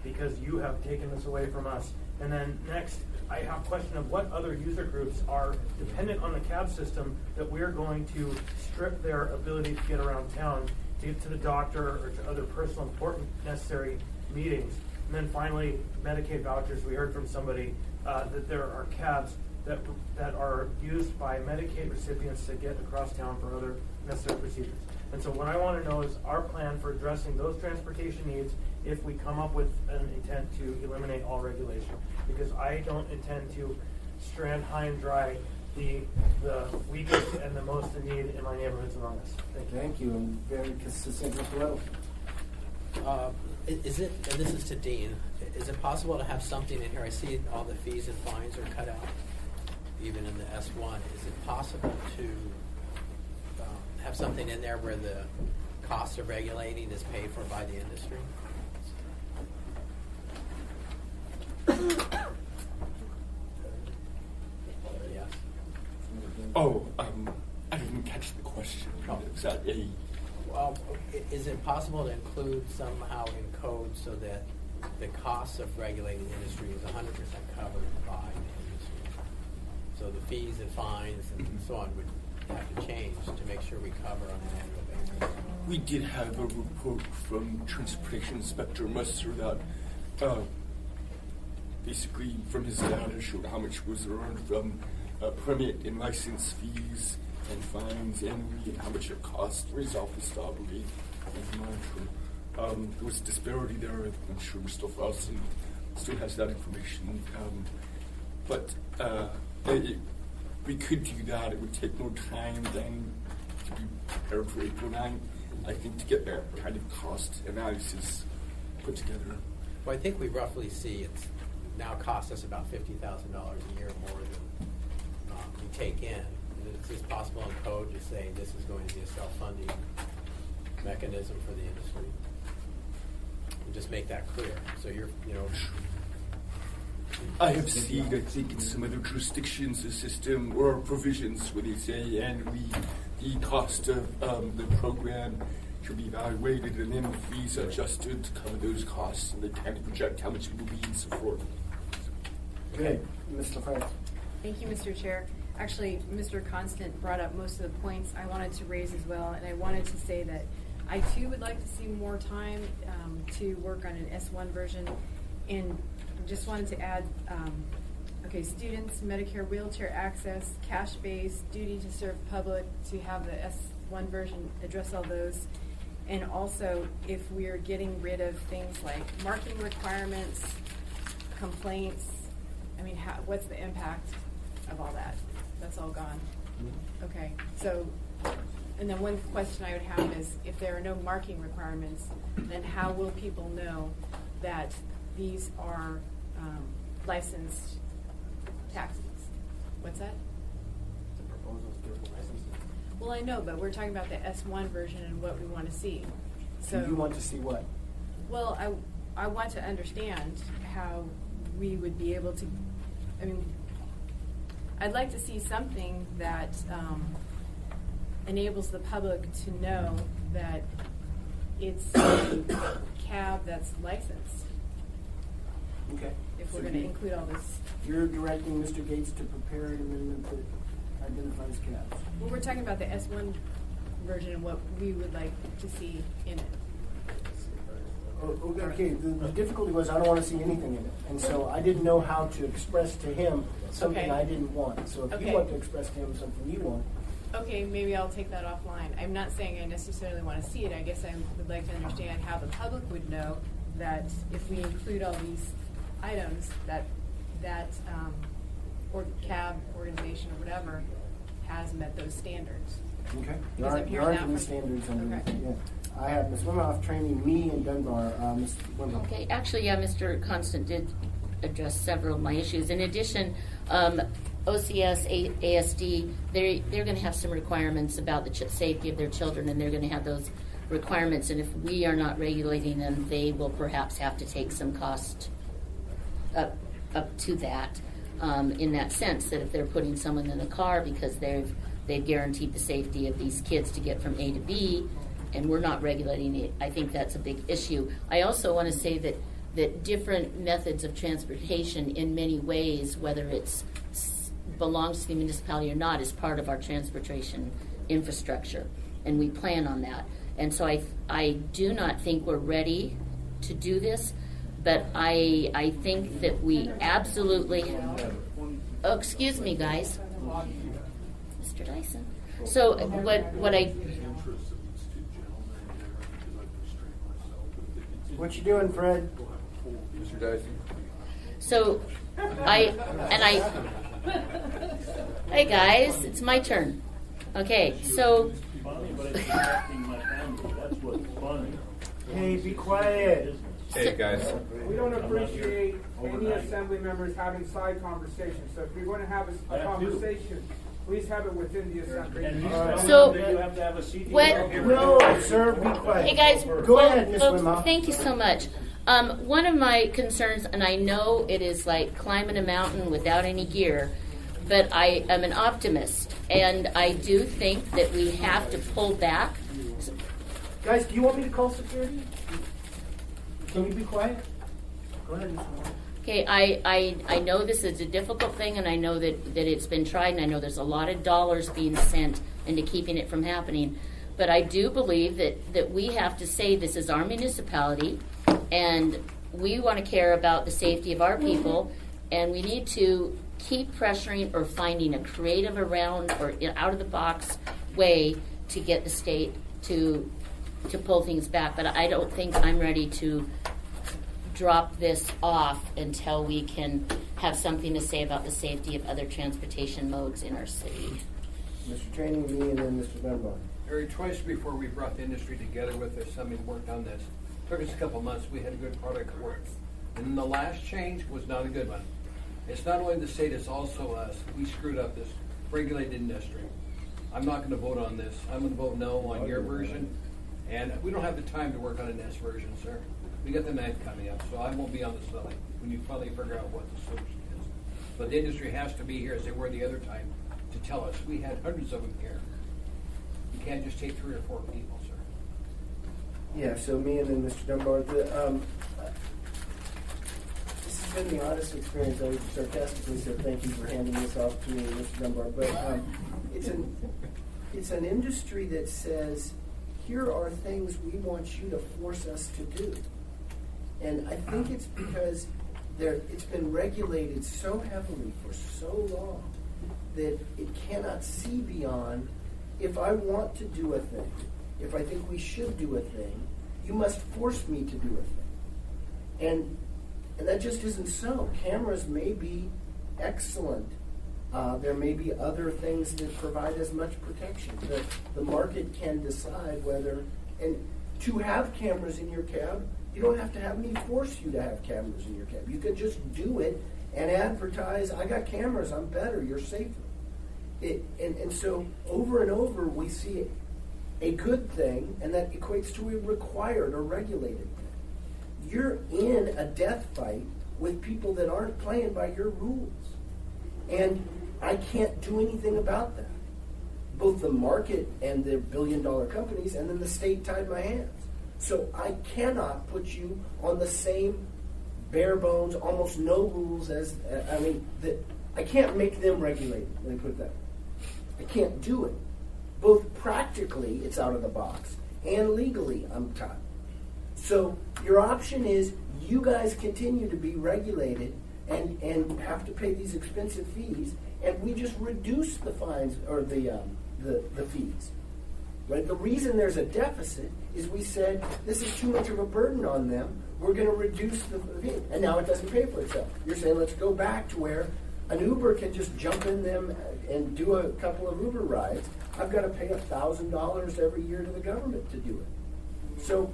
because you have taken this away from us. And then next, I have a question of what other user groups are dependent on the cab system that we're going to strip their ability to get around town, to get to the doctor or to other personal important necessary meetings. And then finally, Medicaid vouchers. We heard from somebody that there are cabs that are used by Medicaid recipients to get across town for other necessary procedures. And so what I want to know is our plan for addressing those transportation needs if we come up with an intent to eliminate all regulation. Because I don't intend to strand high and dry the weakest and the most in need in my neighborhoods among us. Thank you. Thank you, and very consistent with Little. Is it, and this is to Dean, is it possible to have something in here? I see all the fees and fines are cut out, even in the S1. Is it possible to have something in there where the cost of regulating is paid for by the industry? Yes. Oh, I didn't catch the question. Is that a... Well, is it possible to include somehow in code so that the costs of regulating the industry is 100% covered by the industry? So the fees and fines and so on would have to change to make sure we cover on an annual basis. We did have a report from Transportation Inspector Muster that basically from his data showed how much was earned from permit and license fees and fines annually and how much it cost to resolve the stop rate and monitoring. There was disparity there. I'm sure Mr. Fawson still has that information. But we could do that. It would take more time than to be prepared for April 9th, I think, to get that kind of cost analysis put together. Well, I think we roughly see it's now costs us about $50,000 a year more than we take in. Is this possible in code to say this is going to be a self-funding mechanism for the industry? And just make that clear. So you're, I have seen, I think, in some other jurisdictions, a system or provisions where they say annually the cost of the program should be evaluated and then the fees adjusted to cover those costs, and they kind of project how much it will be and so forth. Okay, Mr. France. Thank you, Mr. Chair. Actually, Mr. Constant brought up most of the points I wanted to raise as well, and I wanted to say that I too would like to see more time to work on an S1 version, and just wanted to add, students, Medicare wheelchair access, cash-based, duty to serve public, to have the S1 version address all those, and also if we're getting rid of things like marking requirements, complaints, what's the impact of all that? That's all gone. Okay, so, and then one question I would have is, if there are no marking requirements, then how will people know that these are licensed taxis? What's that? The proposals for licensing. Well, I know, but we're talking about the S1 version and what we want to see. So you want to see what? Well, I want to understand how we would be able to, I'd like to see something that enables the public to know that it's a cab that's licensed. Okay. If we're going to include all this. You're directing Mr. Gates to prepare an amendment that identifies cabs. Well, we're talking about the S1 version and what we would like to see in it. Okay, the difficulty was I don't want to see anything in it. And so I didn't know how to express to him something I didn't want. So if you want to express to him something you want. Okay, maybe I'll take that offline. I'm not saying I necessarily want to see it. I guess I would like to understand how the public would know that if we include all these items, that or cab organization or whatever has met those standards. Okay. Because I'm hearing that from standards under okay. Yeah. I have Ms. Wimoff training me and Dunbar. Ms. Wimoff. Okay, actually, yeah, Mr. Constant did address several of my issues. In addition, OCS, ASD, they're going to have some requirements about the safety of their children, and they're going to have those requirements. And if we are not regulating them, they will perhaps have to take some cost up to that. In that sense, that if they're putting someone in a car because they've guaranteed the safety of these kids to get from A to B, and we're not regulating it, I think that's a big issue. I also want to say that different methods of transportation in many ways, whether it's belongs to the municipality or not, is part of our transportation infrastructure, and we plan on that. And so I do not think we're ready to do this, but I think that we absolutely... Oh, excuse me, guys. Mr. Dyson. So what I... What you doing, Fred? Mr. Dyson? So, hey guys, it's my turn. Okay, so... Funny, but it's affecting my family. That's what's funny. Hey, be quiet. Hey, guys. We don't appreciate any assembly members having side conversations, so if you're going to have a conversation, please have it within the assembly. So, you have to have a CDO. No, sir, be quiet. Hey guys, Go ahead, Ms. folks, Wimoff. thank you so much. One of my concerns, and I know it is like climbing a mountain without any gear, but I am an optimist, and I do think that we have to pull back. Guys, do you want me to call security? Can you be quiet? Go ahead, Ms. Wimoff. Okay, I know this is a difficult thing, and I know that it's been tried, and I know there's a lot of dollars being sent into keeping it from happening. But I do believe that we have to say this is our municipality, and we want to care about the safety of our people, and we need to keep pressuring or finding a creative around or out of the box way to get the state to pull things back. But I don't think I'm ready to drop this off until we can have something to say about the safety of other transportation modes in our city. Mr. Training, me, and then Mr. Dunbar. Harry, twice before we brought the industry together with us, somebody worked on this. Took us a couple months. We had a good product that worked. And then the last change was not a good one. It's not only the state, it's also us. We screwed up this regulated industry. I'm not going to vote on this. I'm going to vote no on your version. And we don't have the time to work on an S version, sir. We got the 9th coming up, so I won't be on this lily when you finally figure out what the solution is. But the industry has to be here, as they were the other time, to tell us. We had hundreds of them here. You can't just take 3 or 4 people, sir. Yeah, so me and then Mr. Dunbar. This has been the oddest experience. I would sarcastically say thank you for handing this off to me, Mr. Dunbar. But it's an industry that says, here are things we want you to force us to do. And I think it's because it's been regulated so heavily for so long that it cannot see beyond, if I want to do a thing, if I think we should do a thing, you must force me to do a thing. And that just isn't so. Cameras may be excellent. There may be other things that provide as much protection. The market can decide whether, and to have cameras in your cab, you don't have to have me force you to have cameras in your cab. You can just do it and advertise, I got cameras, I'm better, you're safer. And so over and over we see a good thing, and that equates to a required or regulated thing. You're in a death fight with people that aren't playing by your rules. And I can't do anything about that. Both the market and the billion-dollar companies, and then the state tied my hands. So I cannot put you on the same bare bones, almost no rules as, I can't make them regulated, let me put it that way. I can't do it. Both practically, it's out of the box, and legally, I'm tied. So your option is you guys continue to be regulated and have to pay these expensive fees, and we just reduce the fines or the fees. Right? The reason there's a deficit is we said this is too much of a burden on them. We're going to reduce the fee, and now it doesn't pay for itself. You're saying let's go back to where an Uber can just jump in them and do a couple of Uber rides. I've got to pay $1,000 every year to the government to do it. So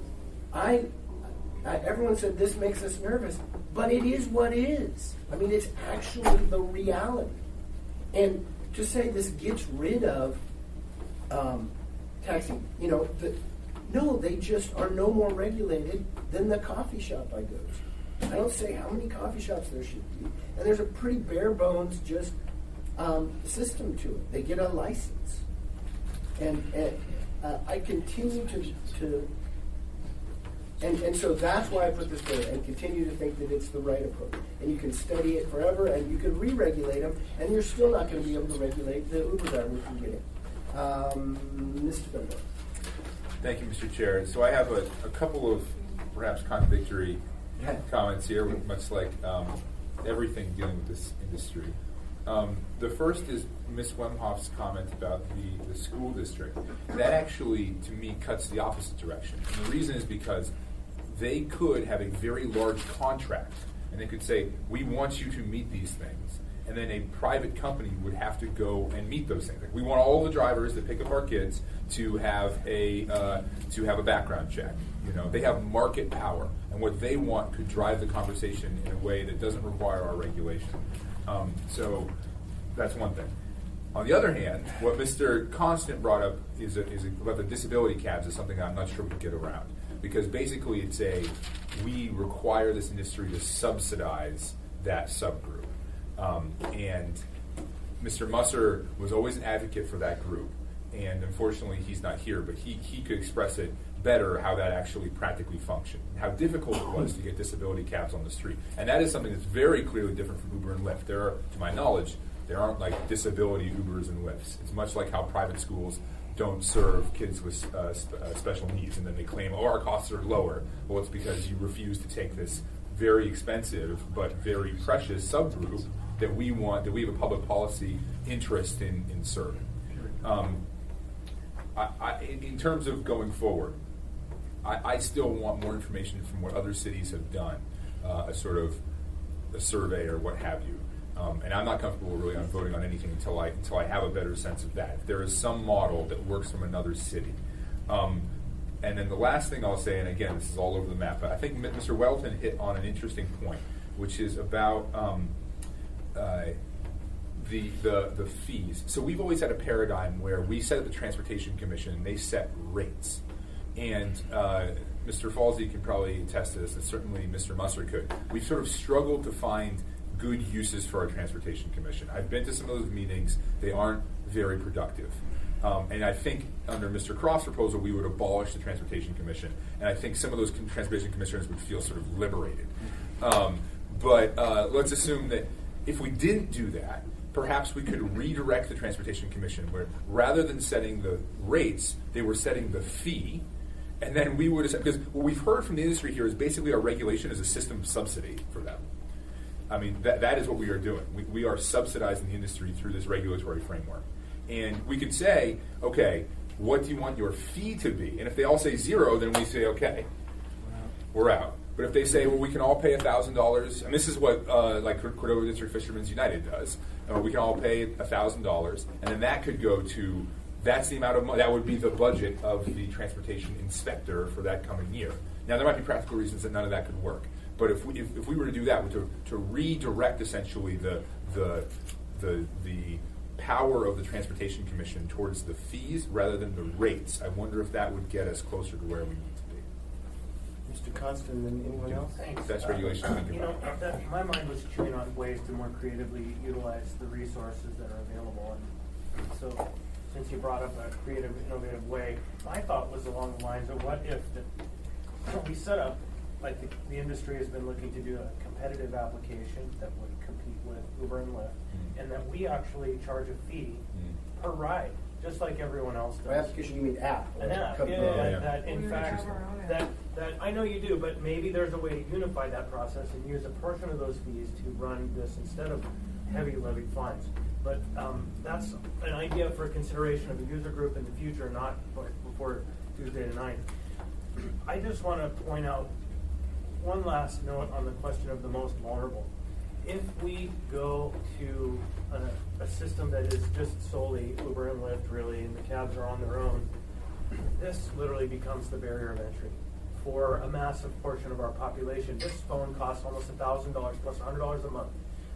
everyone said this makes us nervous, but it is what is. I mean, it's actually the reality. And to say this gets rid of taxing, no, they just are no more regulated than the coffee shop I go to. I don't say how many coffee shops there should be. And there's a pretty bare bones just system to it. They get a license. And I continue to and so that's why I put this there and continue to think that it's the right approach. And you can study it forever and you can re-regulate them and you're still not going to be able to regulate the Uber driver from getting. Mr. Dunbar. Thank you, Mr. Chair. So I have a couple of perhaps contradictory comments here, much like everything dealing with this industry. The first is Ms. Wemhoff's comment about the school district. That actually, to me, cuts the opposite direction. And the reason is because they could have a very large contract, and they could say, we want you to meet these things. And then a private company would have to go and meet those things. Like, we want all the drivers that pick up our kids to have a background check. They have market power, and what they want could drive the conversation in a way that doesn't require our regulation. So that's one thing. On the other hand, what Mr. Constant brought up is about the disability cabs is something I'm not sure we can get around. Because basically we require this industry to subsidize that subgroup. And Mr. Musser was always an advocate for that group. And unfortunately, he's not here, but he could express it better how that actually practically functioned, how difficult it was to get disability cabs on the street. And that is something that's very clearly different from Uber and Lyft. There are, to my knowledge, there aren't like disability Ubers and Lyfts. It's much like how private schools don't serve kids with special needs, and then they claim, our costs are lower. Well, it's because you refuse to take this very expensive but very precious subgroup that we have a public policy interest in serving. In terms of going forward, I still want more information from what other cities have done, a sort of a survey or what have you. And I'm not comfortable really on voting on anything until I have a better sense of that. If there is some model that works from another city. And then the last thing I'll say, and again, this is all over the map, but I think Mr. Welton hit on an interesting point, which is about the fees. So we've always had a paradigm where we set up the Transportation Commission and they set rates. And Mr. Falsey can probably attest to this, and certainly Mr. Musser could. We've sort of struggled to find good uses for our Transportation Commission. I've been to some of those meetings. They aren't very productive. And I think under Mr. Croft's proposal, we would abolish the Transportation Commission. And I think some of those Transportation Commissioners would feel sort of liberated. But let's assume that if we didn't do that, perhaps we could redirect the Transportation Commission where rather than setting the rates, they were setting the fee. And then we would, because what we've heard from the industry here is basically our regulation is a system of subsidy for them. I mean, that is what we are doing. We are subsidizing the industry through this regulatory framework. And we could say, okay, what do you want your fee to be? And if they all say 0, then we say, okay, we're out. But if they say, well, we can all pay $1,000, and this is what like Cordova District Fishermen's United does, we can all pay $1,000, and then that could go to, that's the amount of money, that would be the budget of the transportation inspector for that coming year. Now, there might be practical reasons that none of that could work. But if we were to do that, to redirect essentially the power of the Transportation Commission towards the fees rather than the rates, I wonder if that would get us closer to where we need to be. Mr. Constant, and anyone else? Thanks. That's regulation. My mind was chewing on ways to more creatively utilize the resources that are available. And so, since you brought up a creative, innovative way, my thought was along the lines of what if we set up, like the industry has been looking to do a competitive application that would compete with Uber and Lyft, and that we actually charge a fee per ride, just like everyone else does. By application, you mean app? An app, that in fact, that I know you do, but maybe there's a way to unify that process and use a portion of those fees to run this instead of heavy levied fines. But that's an idea for consideration of the user group in the future, not before Tuesday the 9th. I just want to point out one last note on the question of the most vulnerable. If we go to a system that is just solely Uber and Lyft, really, and the cabs are on their own, this literally becomes the barrier of entry for a massive portion of our population. This phone costs almost $1,000 plus $100 a month.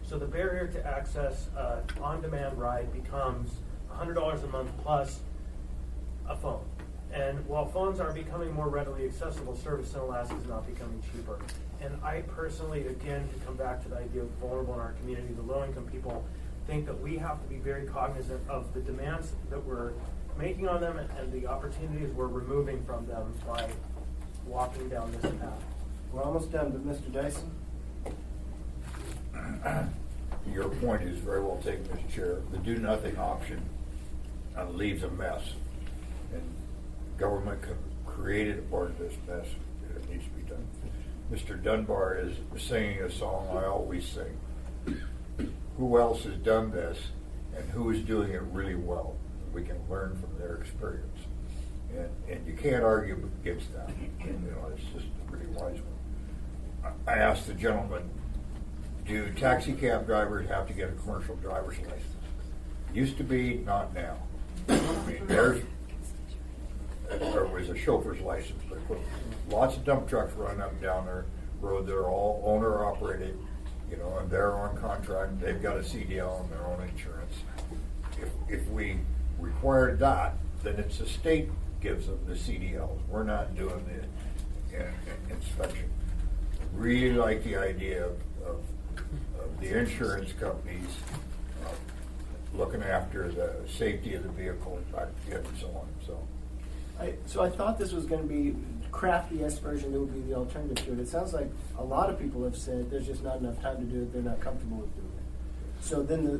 So the barrier to access an on-demand ride becomes $100 a month plus a phone. And while phones are becoming more readily accessible, service in Alaska is not becoming cheaper. And I personally, again, to come back to the idea of vulnerable in our community, the low-income people, think that we have to be very cognizant of the demands that we're making on them and the opportunities we're removing from them by walking down this path. We're almost done, but Mr. Dyson? Your point is very well taken, Mr. Chair. The do-nothing option leaves a mess. And government created part of this mess. It needs to be done. Mr. Dunbar is singing a song I always sing. Who else has done this, and who is doing it really well? We can learn from their experience. And you can't argue against that. And, it's just a pretty wise one. I asked the gentleman, do taxi cab drivers have to get a commercial driver's license? Used to be, not now. I mean, there was a chauffeur's license, but lots of dump trucks run up and down their road. They're all owner operated, and they're on contract. They've got a CDL and their own insurance. If we required that, then it's the state gives them the CDLs. We're not doing the inspection. Really like the idea of the insurance companies looking after the safety of the vehicle and so on. So I thought this was going to be craftiest version that would be the alternative to it. It sounds like a lot of people have said there's just not enough time to do it. They're not comfortable with doing it. So then the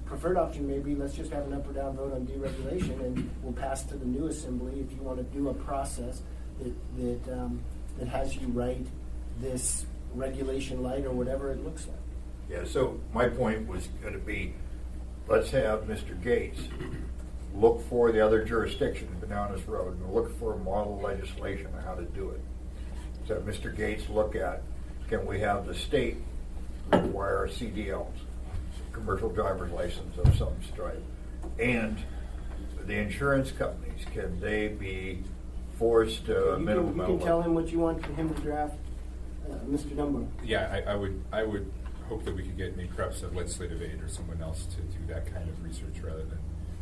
preferred option may be let's just have an up or down vote on deregulation, and we'll pass to the new assembly if you want to do a process that has you write this regulation light or whatever it looks like. Yeah, so my point was going to be, let's have Mr. Gates look for the other jurisdictions down this road and look for model legislation on how to do it. So Mr. Gates look at, can we have the state require CDLs, commercial driver's license of some stripe, and the insurance companies, can they be forced to minimum? You can tell him what you want him to draft, Mr. Dunbar. Yeah, I would hope that we could get maybe perhaps a legislative aid or someone else to do that kind of research rather than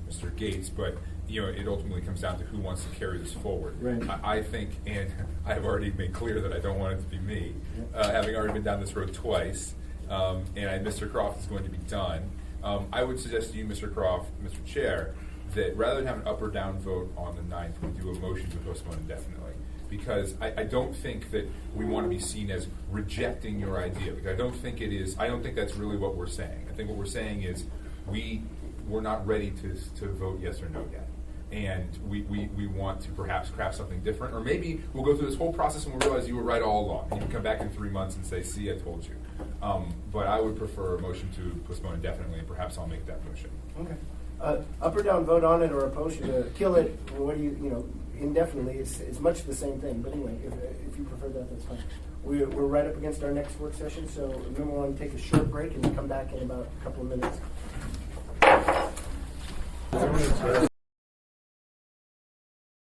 Mr. Gates. But it ultimately comes down to who wants to carry this forward. Right. I think, and I've already made clear that I don't want it to be me, having already been down this road twice, and Mr. Croft is going to be done. I would suggest to you, Mr. Croft, Mr. Chair, that rather than have an up or down vote on the 9th, we do a motion to postpone indefinitely. Because I don't think that we want to be seen as rejecting your idea. Because I don't think that's really what we're saying. I think what we're saying is we're not ready to vote yes or no yet. And we want to perhaps craft something different. Or maybe we'll go through this whole process and we'll realize you were right all along. And you can come back in 3 months and say, see, I told you. But I would prefer a motion to postpone indefinitely, and perhaps I'll make that motion. Okay. Up or down vote on it, or opposed to kill it, what do indefinitely, it's much the same thing. But anyway, if you prefer that, that's fine. We're right up against our next work session, so remember we want to take a short break and come back in about a couple of minutes.